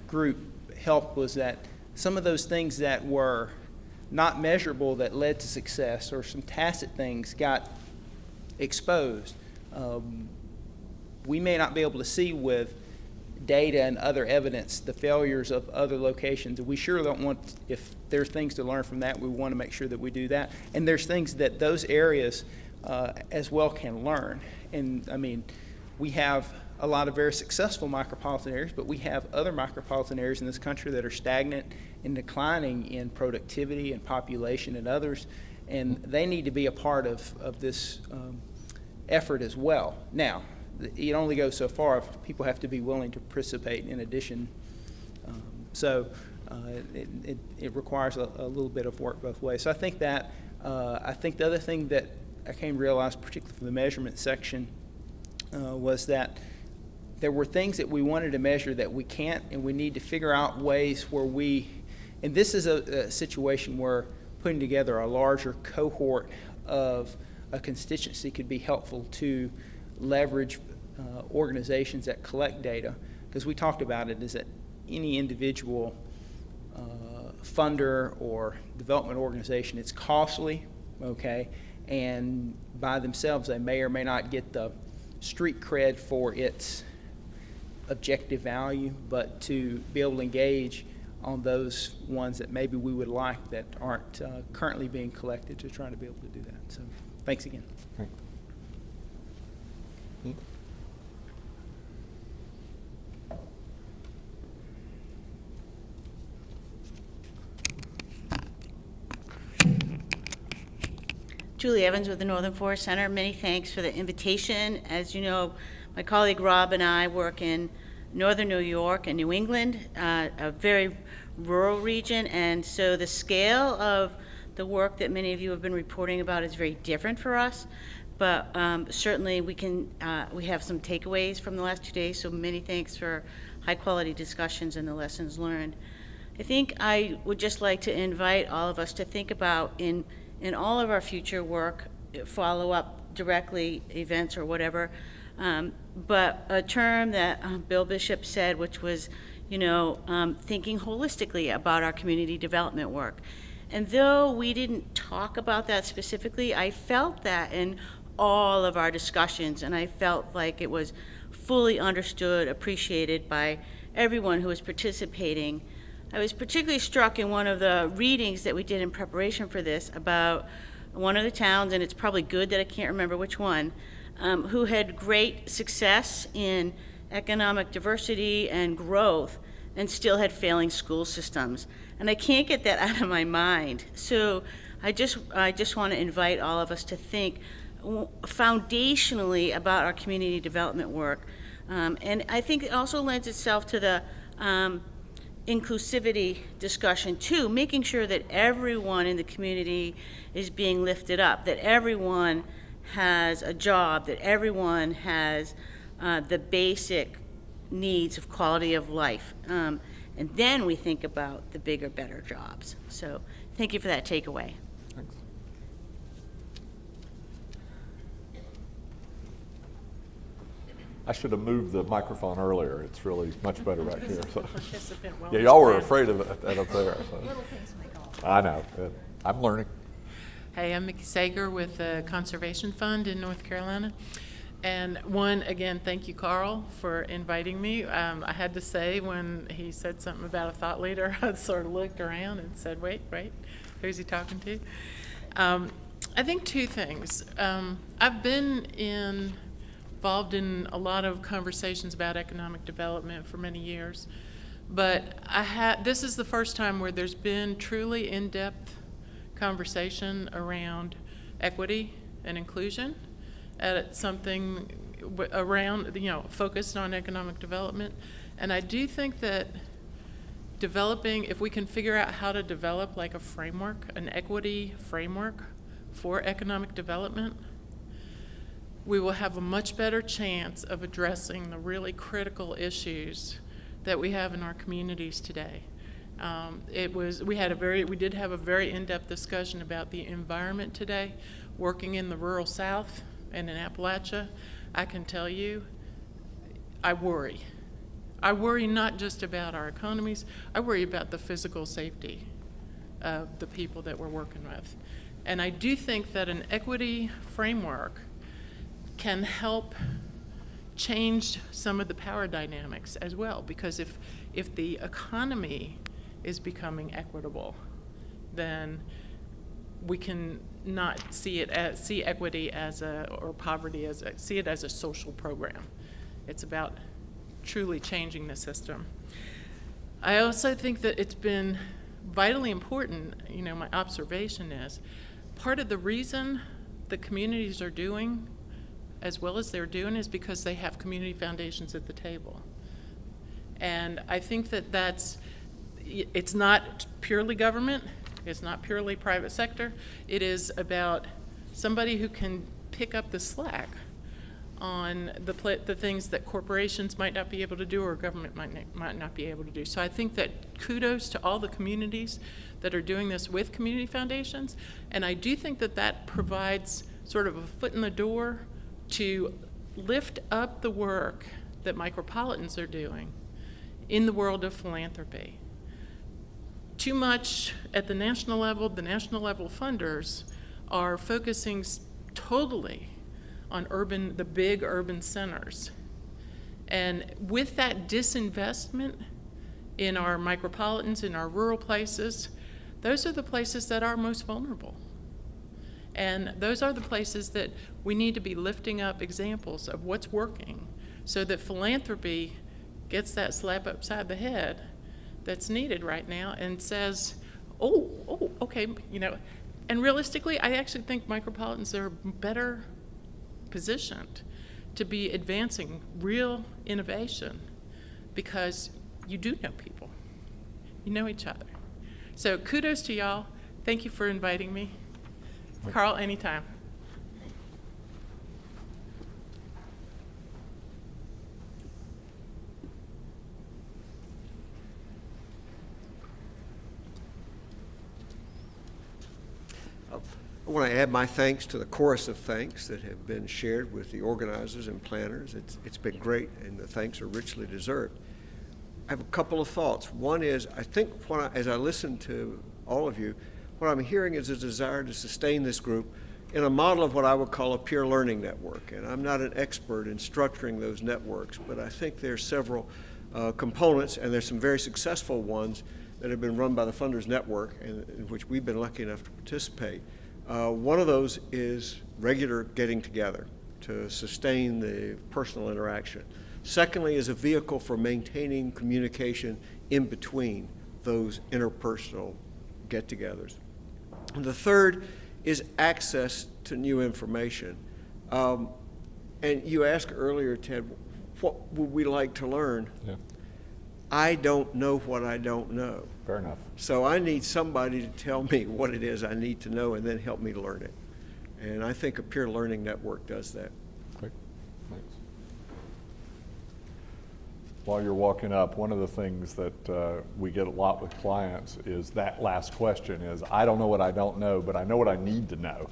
group helped was that some of those things that were not measurable that led to success, or some tacit things, got exposed. We may not be able to see with data and other evidence the failures of other locations. We sure don't want, if there's things to learn from that, we want to make sure that we do that. And there's things that those areas as well can learn. And I mean, we have a lot of very successful micropolitan areas, but we have other micropolitan areas in this country that are stagnant and declining in productivity and population and others, and they need to be a part of this effort as well. Now, it only goes so far if people have to be willing to participate in addition. It requires a little bit of work both ways. So I think that, I think the other thing that I came to realize, particularly from the measurement section, was that there were things that we wanted to measure that we can't, and we need to figure out ways where and this is a situation where putting together a larger cohort of a constituency could be helpful to leverage organizations that collect data, because we talked about it, is that any individual funder or development organization, it's costly, okay, and by themselves they may or may not get the street cred for its objective value, but to be able to engage on those ones that maybe we would like that aren't currently being collected, to try to be able to do that. So thanks again. Julie Evans with the Northern Forest Center. Many thanks for the invitation. As you know, my colleague Rob and I work in northern New York and New England, a very rural region, and so the scale of the work that many of you have been reporting about is very different for us. But certainly we have some takeaways from the last 2 days, so many thanks for high quality discussions and the lessons learned. I think I would just like to invite all of us to think about in all of our future work, follow up directly events or whatever, but a term that Bill Bishop said, which was, thinking holistically about our community development work. And though we didn't talk about that specifically, I felt that in all of our discussions, and I felt like it was fully understood, appreciated by everyone who was participating. I was particularly struck in one of the readings that we did in preparation for this about one of the towns, and it's probably good that I can't remember which one, who had great success in economic diversity and growth and still had failing school systems. And I can't get that out of my mind. So I just want to invite all of us to think foundationally about our community development work. And I think it also lends itself to the inclusivity discussion too, making sure that everyone in the community is being lifted up, that everyone has a job, that everyone has the basic needs of quality of life. And then we think about the bigger, better jobs. So thank you for that takeaway. Thanks. I should have moved the microphone earlier. It's really much better back here. So. Yeah, y'all were afraid of it up there. So. Little things make all. I know. I'm learning. Hey, I'm Mickey Sager with the Conservation Fund in North Carolina. And again, thank you, Carl, for inviting me. I had to say, when he said something about a thought leader, I sort of looked around and said, wait, who's he talking to? I think two things. I've been involved in a lot of conversations about economic development for many years, but this is the first time where there's been truly in-depth conversation around equity and inclusion at something around, focused on economic development. And I do think that if we can figure out how to develop like a framework, an equity framework for economic development, we will have a much better chance of addressing the really critical issues that we have in our communities today. We did have a very in-depth discussion about the environment today. Working in the rural South and in Appalachia, I can tell you, I worry. I worry not just about our economies, I worry about the physical safety of the people that we're working with. And I do think that an equity framework can help change some of the power dynamics as well, because if the economy is becoming equitable, then we can not see equity or poverty see it as a social program. It's about truly changing the system. I also think that it's been vitally important, my observation is, part of the reason the communities are doing as well as they're doing is because they have community foundations at the table. And I think it's not purely government, it's not purely private sector, it is about somebody who can pick up the slack on the things that corporations might not be able to do or government might not be able to do. So I think that kudos to all the communities that are doing this with community foundations, and I do think that that provides sort of a foot in the door to lift up the work that micropolitans are doing in the world of philanthropy. Too much at the national level funders are focusing totally on the big urban centers. And with that disinvestment in our micropolitans, in our rural places, those are the places that are most vulnerable. And those are the places that we need to be lifting up examples of what's working so that philanthropy gets that slap upside the head that's needed right now and says, oh, okay, and realistically, I actually think micropolitans are better positioned to be advancing real innovation because you do know people. You know each other. So kudos to y'all. Thank you for inviting me. Carl, anytime. I want to add my thanks to the chorus of thanks that have been shared with the organizers and planners. It's been great, and the thanks are richly deserved. I have a couple of thoughts. One is, I think as I listen to all of you, what I'm hearing is a desire to sustain this group in a model of what I would call a peer learning network. And I'm not an expert in structuring those networks, but I think there's several components, and there's some very successful ones that have been run by the Funders Network, and in which we've been lucky enough to participate. One of those is regular getting together to sustain the personal interaction. Secondly, is a vehicle for maintaining communication in between those interpersonal get-togethers. And the third is access to new information. And you asked earlier, Ted, what would we like to learn? Yeah. I don't know what I don't know. Fair enough. So I need somebody to tell me what it is I need to know and then help me learn it. And I think a peer learning network does that. Great. Thanks. While you're walking up, one of the things that we get a lot with clients is that last question is, I don't know what I don't know, but I know what I need to know.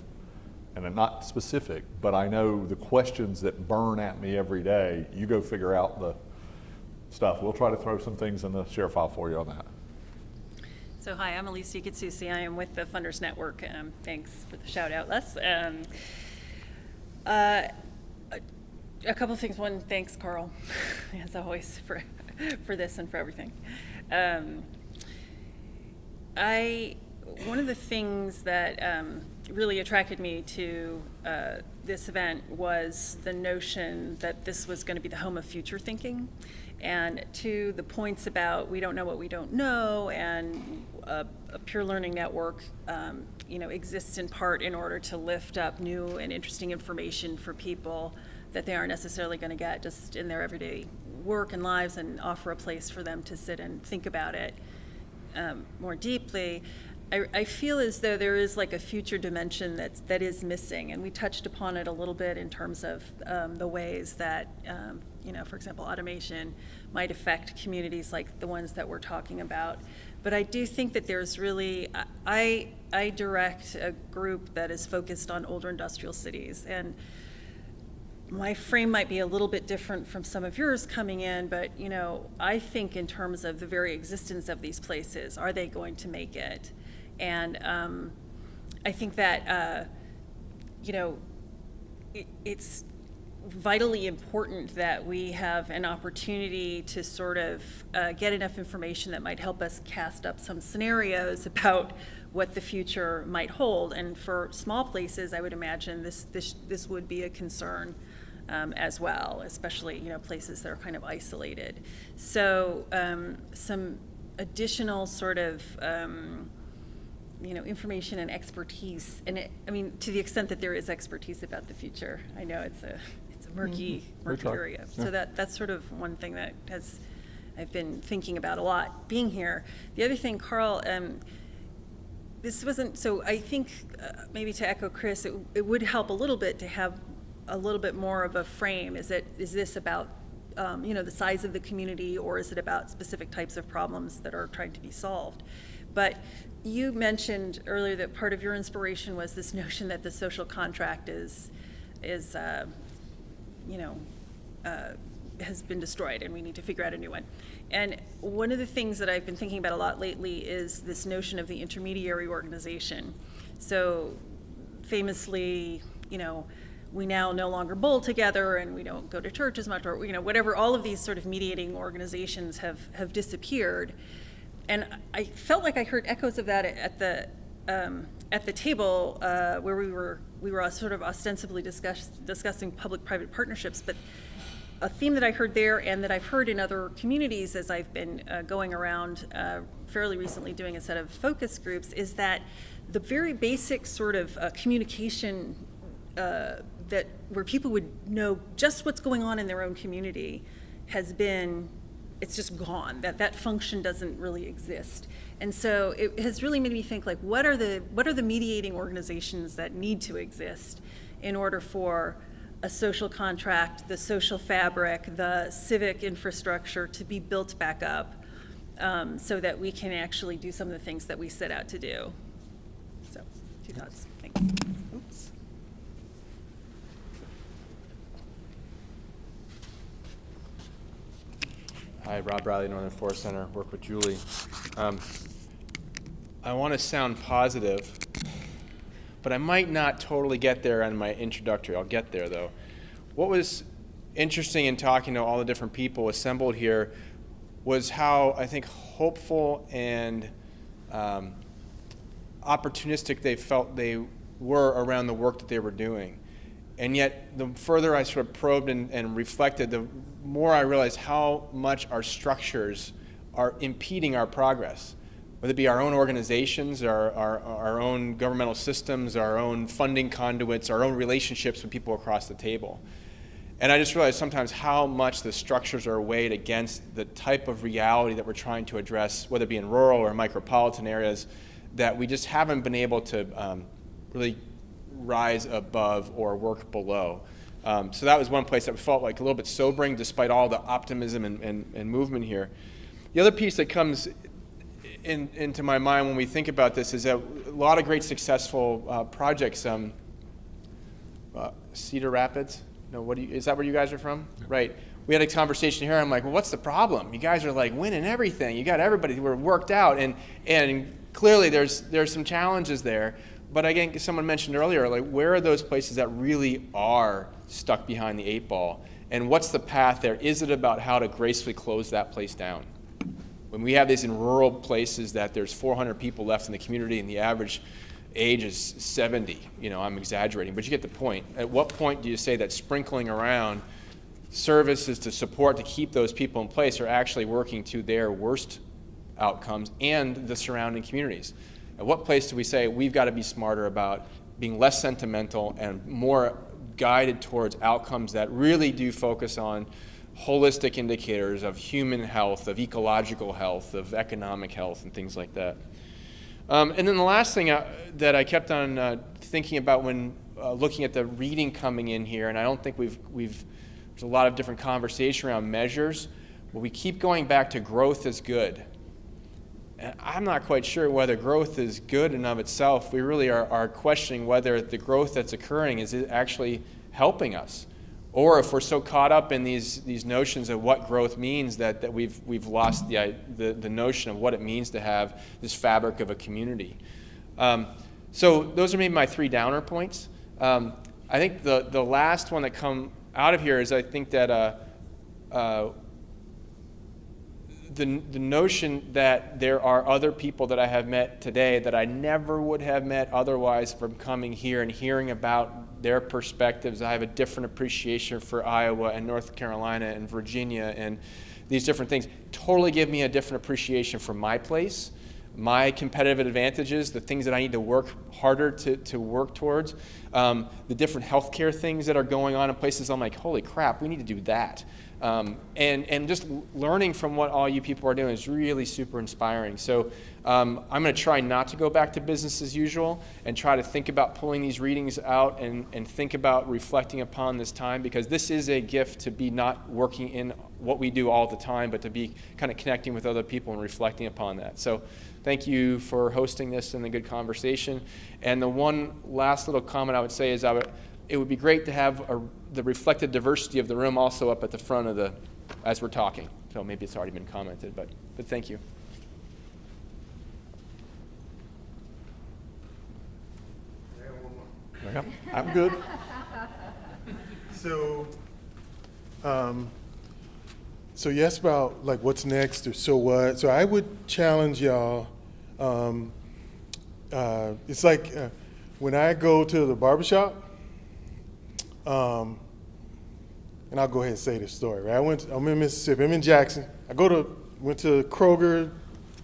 And I'm not specific, but I know the questions that burn at me every day. You go figure out the stuff. We'll try to throw some things in the share file for you on that. So hi, I'm Elise Ikitsusi. I am with the Funders Network. Thanks for the shout out, Les. A couple of things. One, thanks, Carl, as always, for this and for everything. One of the things that really attracted me to this event was the notion that this was going to be the home of future thinking. And to the points about we don't know what we don't know, and a peer learning network exists in part in order to lift up new and interesting information for people that they aren't necessarily going to get just in their everyday work and lives, and offer a place for them to sit and think about it more deeply. I feel as though there is like a future dimension that is missing, and we touched upon it a little bit in terms of the ways that, for example, automation might affect communities like the ones that we're talking about. But I do think that there's really, I direct a group that is focused on older industrial cities, and my frame might be a little bit different from some of yours coming in, but I think in terms of the very existence of these places, are they going to make it? And I think that it's vitally important that we have an opportunity to sort of get enough information that might help us cast up some scenarios about what the future might hold. And for small places, I would imagine this would be a concern as well, especially places that are kind of isolated. So some additional sort of information and expertise, and to the extent that there is expertise about the future. I know it's a murky area. So that's sort of one thing that I've been thinking about a lot being here. The other thing, Carl, this wasn't, so I think maybe to echo Chris, it would help a little bit to have a little bit more of a frame. Is this about, the size of the community, or is it about specific types of problems that are trying to be solved? But you mentioned earlier that part of your inspiration was this notion that the social contract has been destroyed and we need to figure out a new one. And one of the things that I've been thinking about a lot lately is this notion of the intermediary organization. So famously, we now no longer bowl together and we don't go to church as much, or whatever, all of these sort of mediating organizations have disappeared. And I felt like I heard echoes of that at the table where we were sort of ostensibly discussing public-private partnerships. But a theme that I heard there and that I've heard in other communities as I've been going around fairly recently doing a set of focus groups is that the very basic sort of communication where people would know just what's going on in their own community it's just gone. That function doesn't really exist. And so it has really made me think, like, what are the mediating organizations that need to exist in order for a social contract, the social fabric, the civic infrastructure to be built back up, so that we can actually do some of the things that we set out to do. So, 2 thoughts. Thanks. Oops. Hi, Rob Riley, Northern Forest Center, work with Julie. I want to sound positive, but I might not totally get there on my introductory. I'll get there, though. What was interesting in talking to all the different people assembled here was how, I think, hopeful and opportunistic they felt they were around the work that they were doing. And yet, the further I sort of probed and reflected, the more I realized how much our structures are impeding our progress, whether it be our own organizations, our own governmental systems, our own funding conduits, our own relationships with people across the table. And I just realized sometimes how much the structures are weighed against the type of reality that we're trying to address, whether it be in rural or micropolitan areas, that we just haven't been able to really rise above or work below. So that was one place that felt like a little bit sobering despite all the optimism and movement here. The other piece that comes into my mind when we think about this is that a lot of great successful projects, Cedar Rapids, is that where you guys are from? Yeah. Right. We had a conversation here. I'm like, well, what's the problem? You guys are like winning everything. You got everybody. We're worked out, and clearly there's some challenges there. But again, someone mentioned earlier, like, where are those places that really are stuck behind the 8 ball? And what's the path there? Is it about how to gracefully close that place down? When we have these in rural places that there's 400 people left in the community and the average age is 70, I'm exaggerating, but you get the point. At what point do you say that sprinkling around services to support to keep those people in place are actually working to their worst outcomes and the surrounding communities? At what place do we say we've got to be smarter about being less sentimental and more guided towards outcomes that really do focus on holistic indicators of human health, of ecological health, of economic health, and things like that? And then the last thing that I kept on thinking about when looking at the reading coming in here, and I don't think there's a lot of different conversation around measures, but we keep going back to growth is good. And I'm not quite sure whether growth is good in and of itself. We really are questioning whether the growth that's occurring is actually helping us, or if we're so caught up in these notions of what growth means that we've lost the notion of what it means to have this fabric of a community. So those are maybe my 3 downer points. I think the last one that come out of here is I think that the notion that there are other people that I have met today that I never would have met otherwise from coming here and hearing about their perspectives. I have a different appreciation for Iowa and North Carolina and Virginia and these different things. Totally give me a different appreciation for my place, my competitive advantages, the things that I need to work harder to work towards, the different healthcare things that are going on in places I'm like, holy crap, we need to do that. And just learning from what all you people are doing is really super inspiring. So I'm going to try not to go back to business as usual and try to think about pulling these readings out and think about reflecting upon this time, because this is a gift to be not working in what we do all the time, but to be kind of connecting with other people and reflecting upon that. So thank you for hosting this and the good conversation. And the one last little comment I would say is it would be great to have the reflected diversity of the room also up at the front of as we're talking. So maybe it's already been commented, but thank you. I'm good. So, so you asked about like what's next or so what. So I would challenge y'all. It's like when I go to the barbershop, and I'll go ahead and say this story, right? I'm in Mississippi, I'm in Jackson. Went to Kroger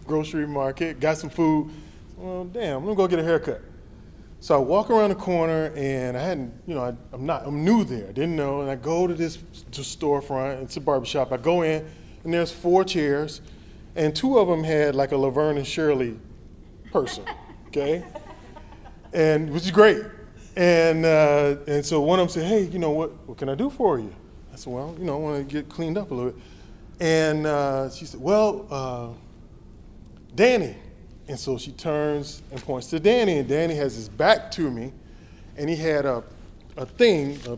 grocery market, got some food. Well, damn, I'm gonna go get a haircut. So I walk around the corner and I hadn't, I'm new there, I didn't know. And I go to this storefront, it's a barbershop. I go in and there's 4 chairs and 2 of them had like a Laverne and Shirley person, okay? And which is great. And so one of them said, hey, what can I do for you? I said, well, I want to get cleaned up a little bit. And she said, well, Danny. And so she turns and points to Danny, and Danny has his back to me, and he had a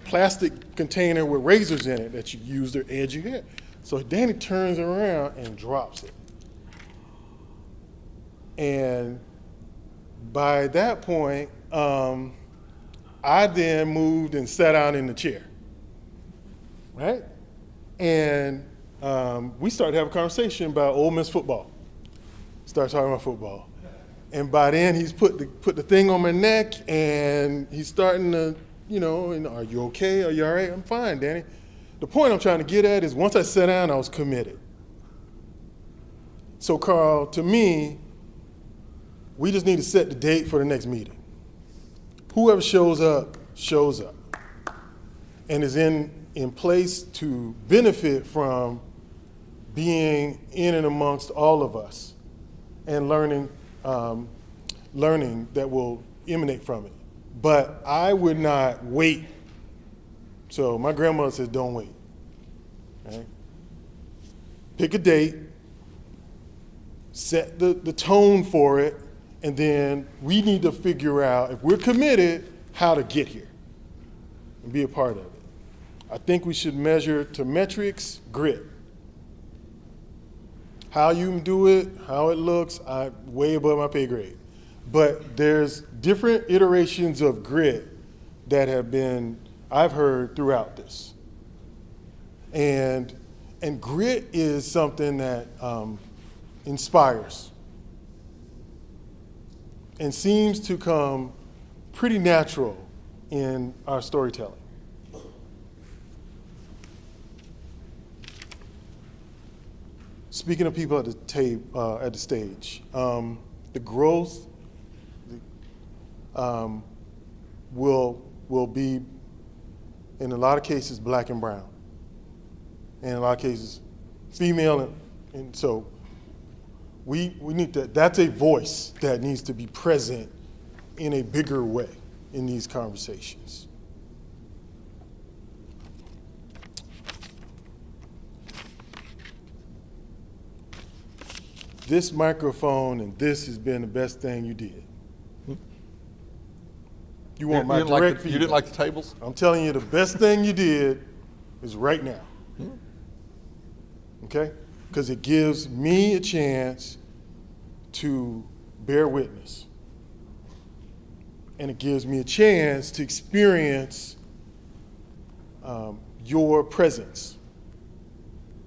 plastic container with razors in it that you use to edge your hair. So Danny turns around and drops it. And by that point, I then moved and sat down in the chair, right? And we started having a conversation about Ole Miss football. Started talking about football. And by then he's put the thing on my neck and he's starting to, are you okay? Are you all right? I'm fine, Danny. The point I'm trying to get at is once I sat down, I was committed. So Carl, to me, we just need to set the date for the next meeting. Whoever shows up and is in place to benefit from being in and amongst all of us and learning that will emanate from it. But I would not wait. So my grandmother says, don't wait. Right? Pick a date, set the tone for it, and then we need to figure out, if we're committed, how to get here and be a part of it. I think we should measure to metrics, grit. How you do it, how it looks, I'm way above my pay grade. But there's different iterations of grit that I've heard throughout this. And grit is something that inspires and seems to come pretty natural in our storytelling. Speaking of people at the stage, the growth will be, in a lot of cases, black and brown. In a lot of cases, female, and so we need to, that's a voice that needs to be present in a bigger way in these conversations. This microphone and this has been the best thing you did. You want my direct feedback. You didn't like the tables? I'm telling you, the best thing you did is right now. Okay? Because it gives me a chance to bear witness. And it gives me a chance to experience your presence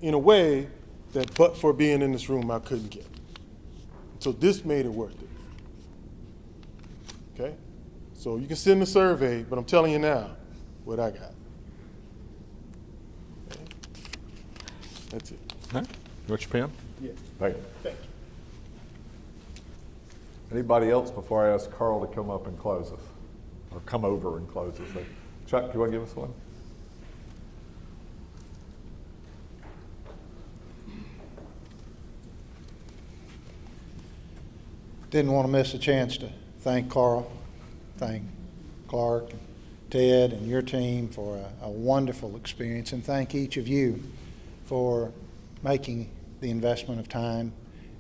in a way that, but for being in this room, I couldn't get. So this made it worth it. Okay? So you can send a survey, but I'm telling you now what I got. Okay? That's it. Huh? You want your pen? Yeah. Thank you. Thank you. Anybody else before I ask Carl to come up and close us? Or come over and close us? Chuck, do you want to give us one? Didn't want to miss a chance to thank Carl, thank Clark, and Ted, and your team for a wonderful experience, and thank each of you for making the investment of time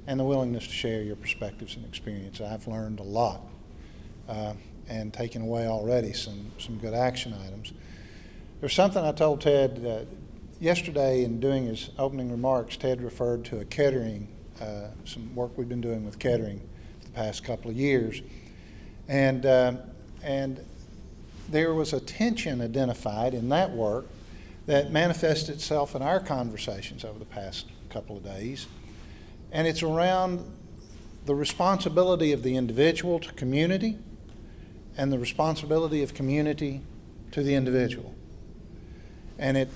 and the willingness to share your perspectives and experience. I've learned a lot and taken away already some good action items. There's something I told Ted yesterday in doing his opening remarks. Ted referred to a catering, some work we've been doing with catering for the past couple of years. And there was a tension identified in that work that manifested itself in our conversations over the past couple of days. And it's around the responsibility of the individual to community and the responsibility of community to the individual. And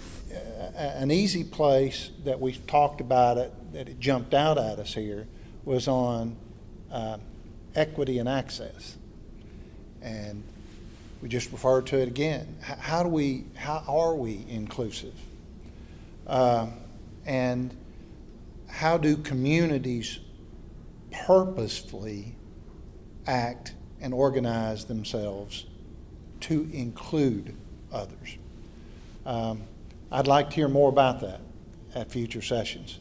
an easy place that we talked about it, that it jumped out at us here, was on equity and access. And we just referred to it again. How are we inclusive? And how do communities purposefully act and organize themselves to include others? I'd like to hear more about that at future sessions.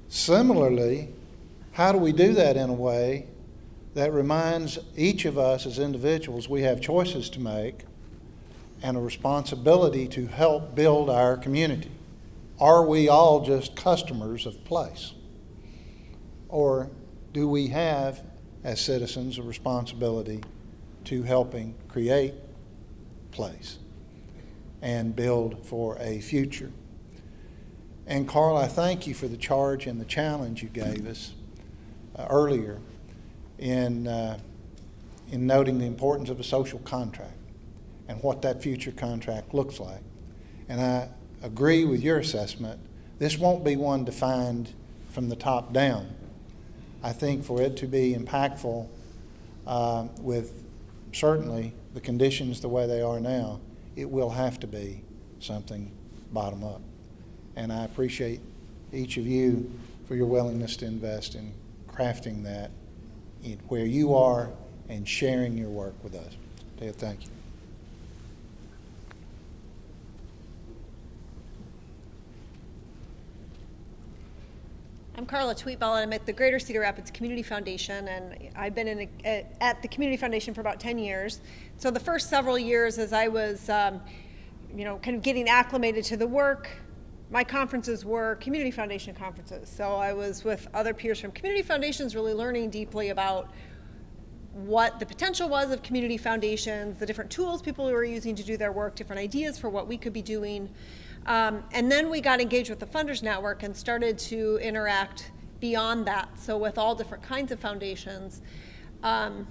Similarly, how do we do that in a way that reminds each of us as individuals we have choices to make and a responsibility to help build our community? Are we all just customers of place? Or do we have, as citizens, a responsibility to helping create place and build for a future? And Carl, I thank you for the charge and the challenge you gave us earlier in noting the importance of a social contract and what that future contract looks like. And I agree with your assessment. This won't be one defined from the top down. I think for it to be impactful with certainly the conditions the way they are now, it will have to be something bottom up. And I appreciate each of you for your willingness to invest in crafting that in where you are and sharing your work with us. Ted, thank you. I'm Carla Tweetbell, and I'm at the Greater Cedar Rapids Community Foundation, and I've been at the Community Foundation for about 10 years. So the first several years as I was, kind of getting acclimated to the work, my conferences were Community Foundation conferences. So I was with other peers from community foundations, really learning deeply about what the potential was of community foundations, the different tools people were using to do their work, different ideas for what we could be doing. And then we got engaged with the Funders Network and started to interact beyond that. So with all different kinds of foundations of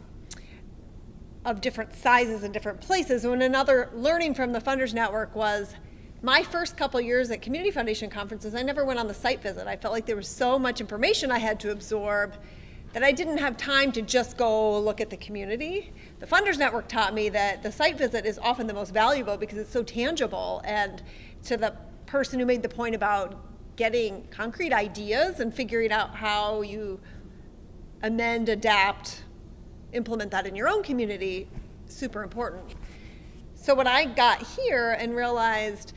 different sizes and different places. And another learning from the Funders Network was my first couple years at community foundation conferences, I never went on the site visit. I felt like there was so much information I had to absorb that I didn't have time to just go look at the community. The Funders Network taught me that the site visit is often the most valuable because it's so tangible. And to the person who made the point about getting concrete ideas and figuring out how you amend, adapt, implement that in your own community, super important. So when I got here and realized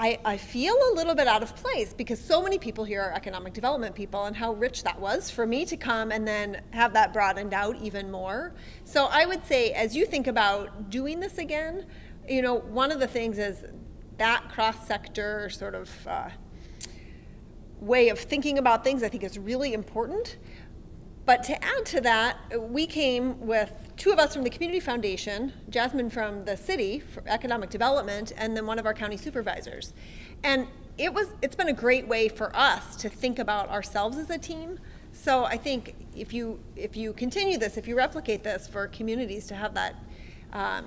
I feel a little bit out of place because so many people here are economic development people, and how rich that was for me to come and then have that broadened out even more. So I would say, as you think about doing this again, one of the things is that cross-sector sort of way of thinking about things I think is really important. But to add to that, we came with two of us from the Community Foundation, Jasmine from the city for economic development, and then one of our county supervisors. And it's been a great way for us to think about ourselves as a team. So I think if you continue this, if you replicate this for communities to have that, I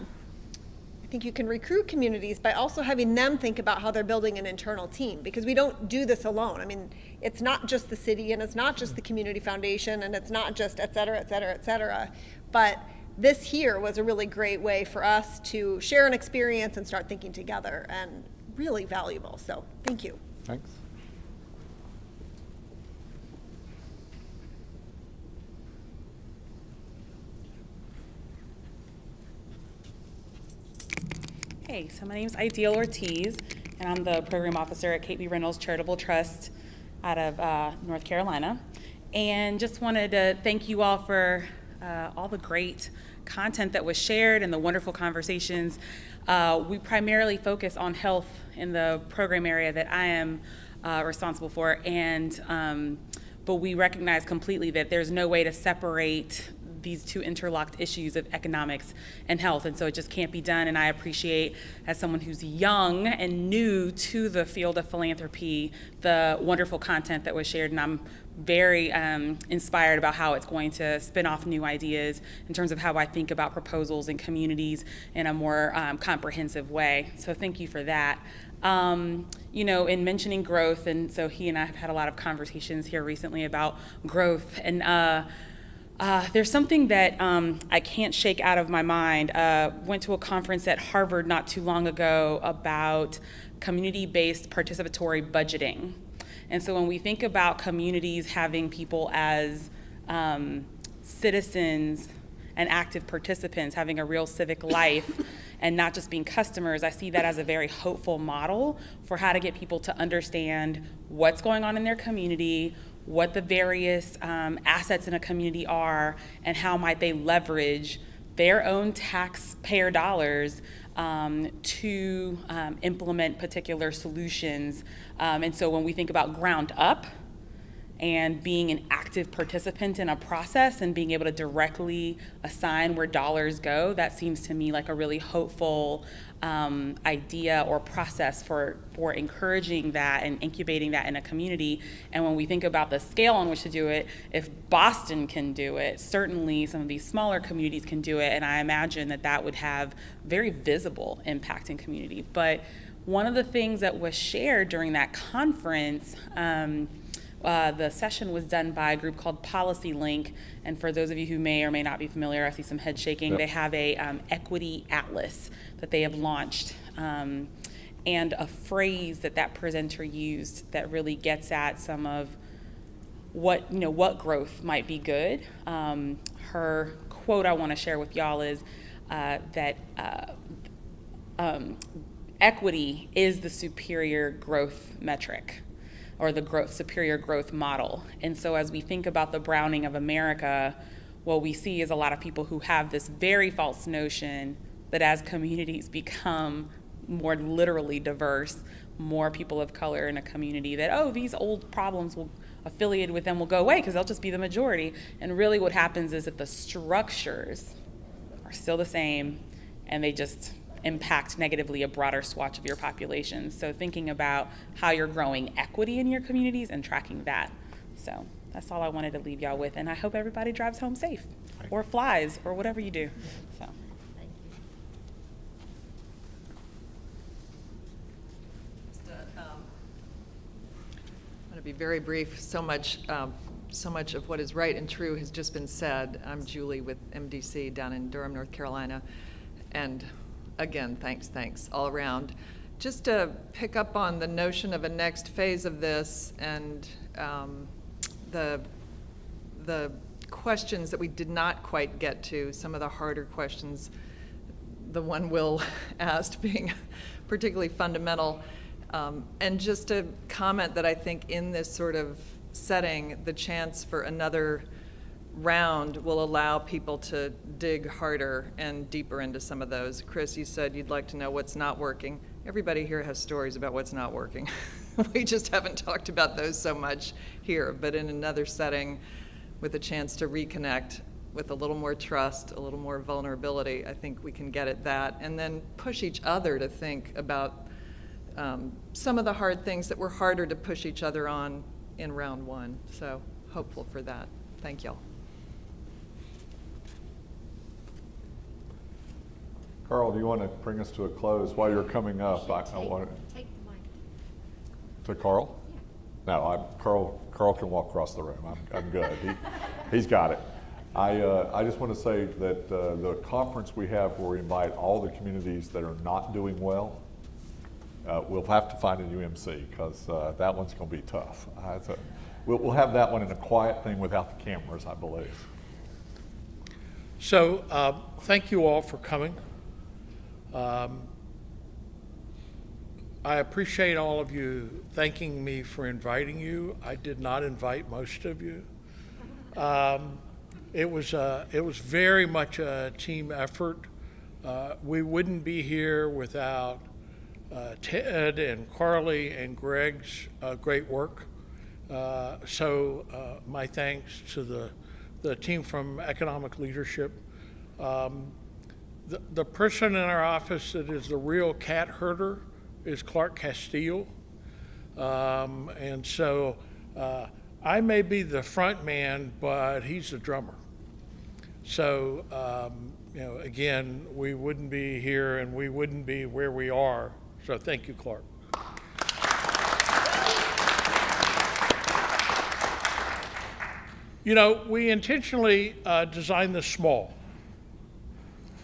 think you can recruit communities by also having them think about how they're building an internal team, because we don't do this alone. I mean, it's not just the city, and it's not just the Community Foundation, and it's not just et cetera, et cetera, et cetera. But this here was a really great way for us to share an experience and start thinking together, and really valuable. So thank you. Thanks. Hey, so my name is Ideal Ortiz, and I'm the program officer at Kate B. Reynolds Charitable Trust out of North Carolina. And just wanted to thank you all for all the great content that was shared and the wonderful conversations. We primarily focus on health in the program area that I am responsible for, and but we recognize completely that there's no way to separate these two interlocked issues of economics and health, and so it just can't be done. And I appreciate, as someone who's young and new to the field of philanthropy, the wonderful content that was shared, and I'm very inspired about how it's going to spin off new ideas in terms of how I think about proposals and communities in a more comprehensive way. So thank you for that. You know, in mentioning growth, and so he and I have had a lot of conversations here recently about growth, and there's something that I can't shake out of my mind. Went to a conference at Harvard not too long ago about community-based participatory budgeting. And so when we think about communities having people as citizens and active participants, having a real civic life and not just being customers, I see that as a very hopeful model for how to get people to understand what's going on in their community, what the various assets in a community are, and how might they leverage their own taxpayer dollars to implement particular solutions. And so when we think about ground up and being an active participant in a process and being able to directly assign where dollars go, that seems to me like a really hopeful idea or process for encouraging that and incubating that in a community. And when we think about the scale on which to do it, if Boston can do it, certainly some of these smaller communities can do it, and I imagine that that would have very visible impact in community. But one of the things that was shared during that conference, the session was done by a group called Policy Link, and for those of you who may or may not be familiar, I see some head shaking, They have a equity atlas that they have launched, and a phrase that presenter used that really gets at some of what growth might be good. Her quote I want to share with y'all is that equity is the superior growth metric, or the superior growth model. And so as we think about the browning of America, what we see is a lot of people who have this very false notion that as communities become more literally diverse, more people of color in a community, that, oh, these old problems affiliated with them will go away because they'll just be the majority. And really what happens is that the structures are still the same, and they just impact negatively a broader swatch of your population. So thinking about how you're growing equity in your communities and tracking that. So that's all I wanted to leave y'all with, and I hope everybody drives home safe, or flies, or whatever you do. So. I'm going to be very brief. So much of what is right and true has just been said. I'm Julie with MDC down in Durham, North Carolina, and again, thanks all around. Just to pick up on the notion of a next phase of this, and the questions that we did not quite get to, some of the harder questions, the one Will asked being particularly fundamental. And just a comment that I think in this sort of setting, the chance for another round will allow people to dig harder and deeper into some of those. Chris, you said you'd like to know what's not working. Everybody here has stories about what's not working. We just haven't talked about those so much here, but in another setting with a chance to reconnect with a little more trust, a little more vulnerability, I think we can get at that, and then push each other to think about some of the hard things that were harder to push each other on in round one. So hopeful for that. Thank y'all. Carl, do you want to bring us to a close while you're coming up? I want Take the mic. to Carl. No, Carl can walk across the room. I'm good. He's got it. I just want to say that the conference we have where we invite all the communities that are not doing well, we'll have to find a new MC because that one's going to be tough. We'll have that one in a quiet thing without the cameras, I believe. So thank you all for coming. I appreciate all of you thanking me for inviting you. I did not invite most of you. It was very much a team effort. We wouldn't be here without Ted and Carly and Greg's great work. So my thanks to the team from Economic Leadership. The person in our office that is the real cat herder is Clark Castile. And so I may be the front man, but he's the drummer. So, again, we wouldn't be here and we wouldn't be where we are. So thank you, Clark. We intentionally designed this small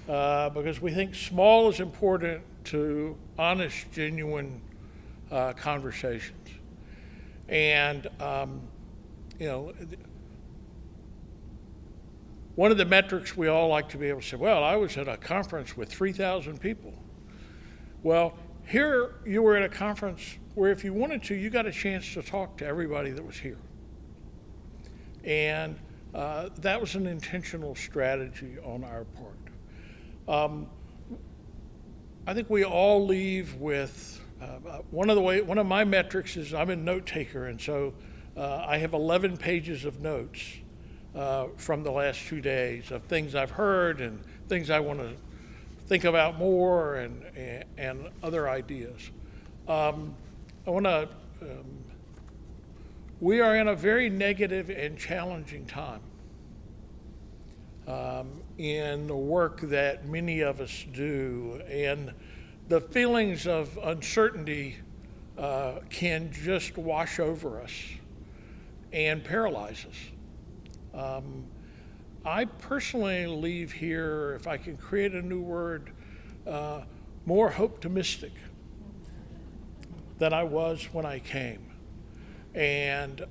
because we think small is important to honest, genuine conversations. And, one of the metrics we all like to be able to say, well, I was at a conference with 3,000 people. Well, here you were at a conference where if you wanted to, you got a chance to talk to everybody that was here. And that was an intentional strategy on our part. I think we all leave with, one of my metrics is I'm a note taker, and so I have 11 pages of notes from the last 2 days of things I've heard and things I want to think about more and other ideas. We are in a very negative and challenging time in the work that many of us do, and the feelings of uncertainty can just wash over us and paralyze us. I personally leave here, if I can create a new word, more hope-optimistic than I was when I came. And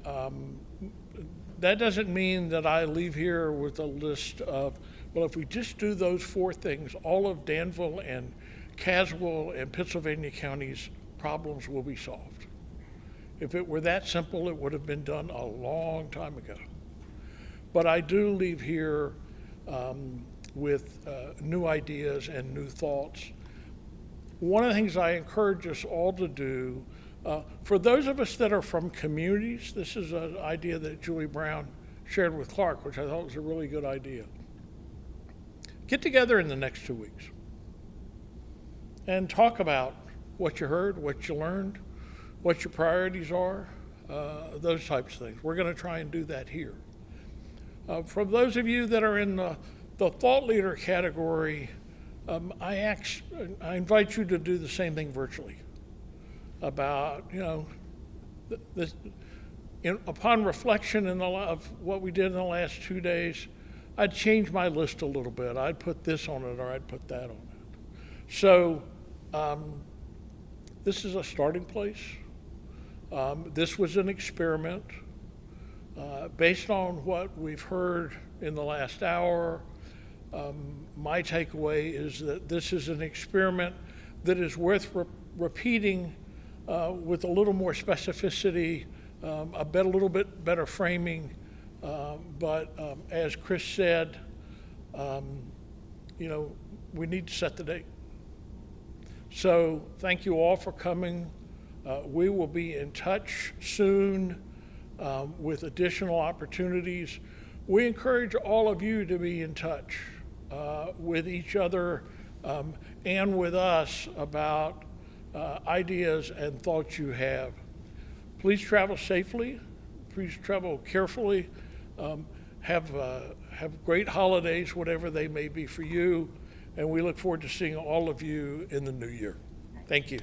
that doesn't mean that I leave here with a list of, well, if we just do those 4 things, all of Danville and Caswell and Pittsylvania counties' problems will be solved. If it were that simple, it would have been done a long time ago. But I do leave here with new ideas and new thoughts. One of the things I encourage us all to do, for those of us that are from communities, this is an idea that Julie Brown shared with Clark, which I thought was a really good idea. Get together in the next 2 weeks and talk about what you heard, what you learned, what your priorities are, those types of things. We're going to try and do that here. For those of you that are in the thought leader category, I invite you to do the same thing virtually. About, upon reflection of what we did in the last 2 days, I'd change my list a little bit. I'd put this on it or I'd put that on it. So this is a starting place. This was an experiment. Based on what we've heard in the last hour, my takeaway is that this is an experiment that is worth repeating with a little more specificity, a little bit better framing. But as Chris said, we need to set the date. So thank you all for coming. We will be in touch soon with additional opportunities. We encourage all of you to be in touch with each other and with us about ideas and thoughts you have. Please travel safely. Please travel carefully. Have great holidays, whatever they may be for you. And we look forward to seeing all of you in the new year. Thank you.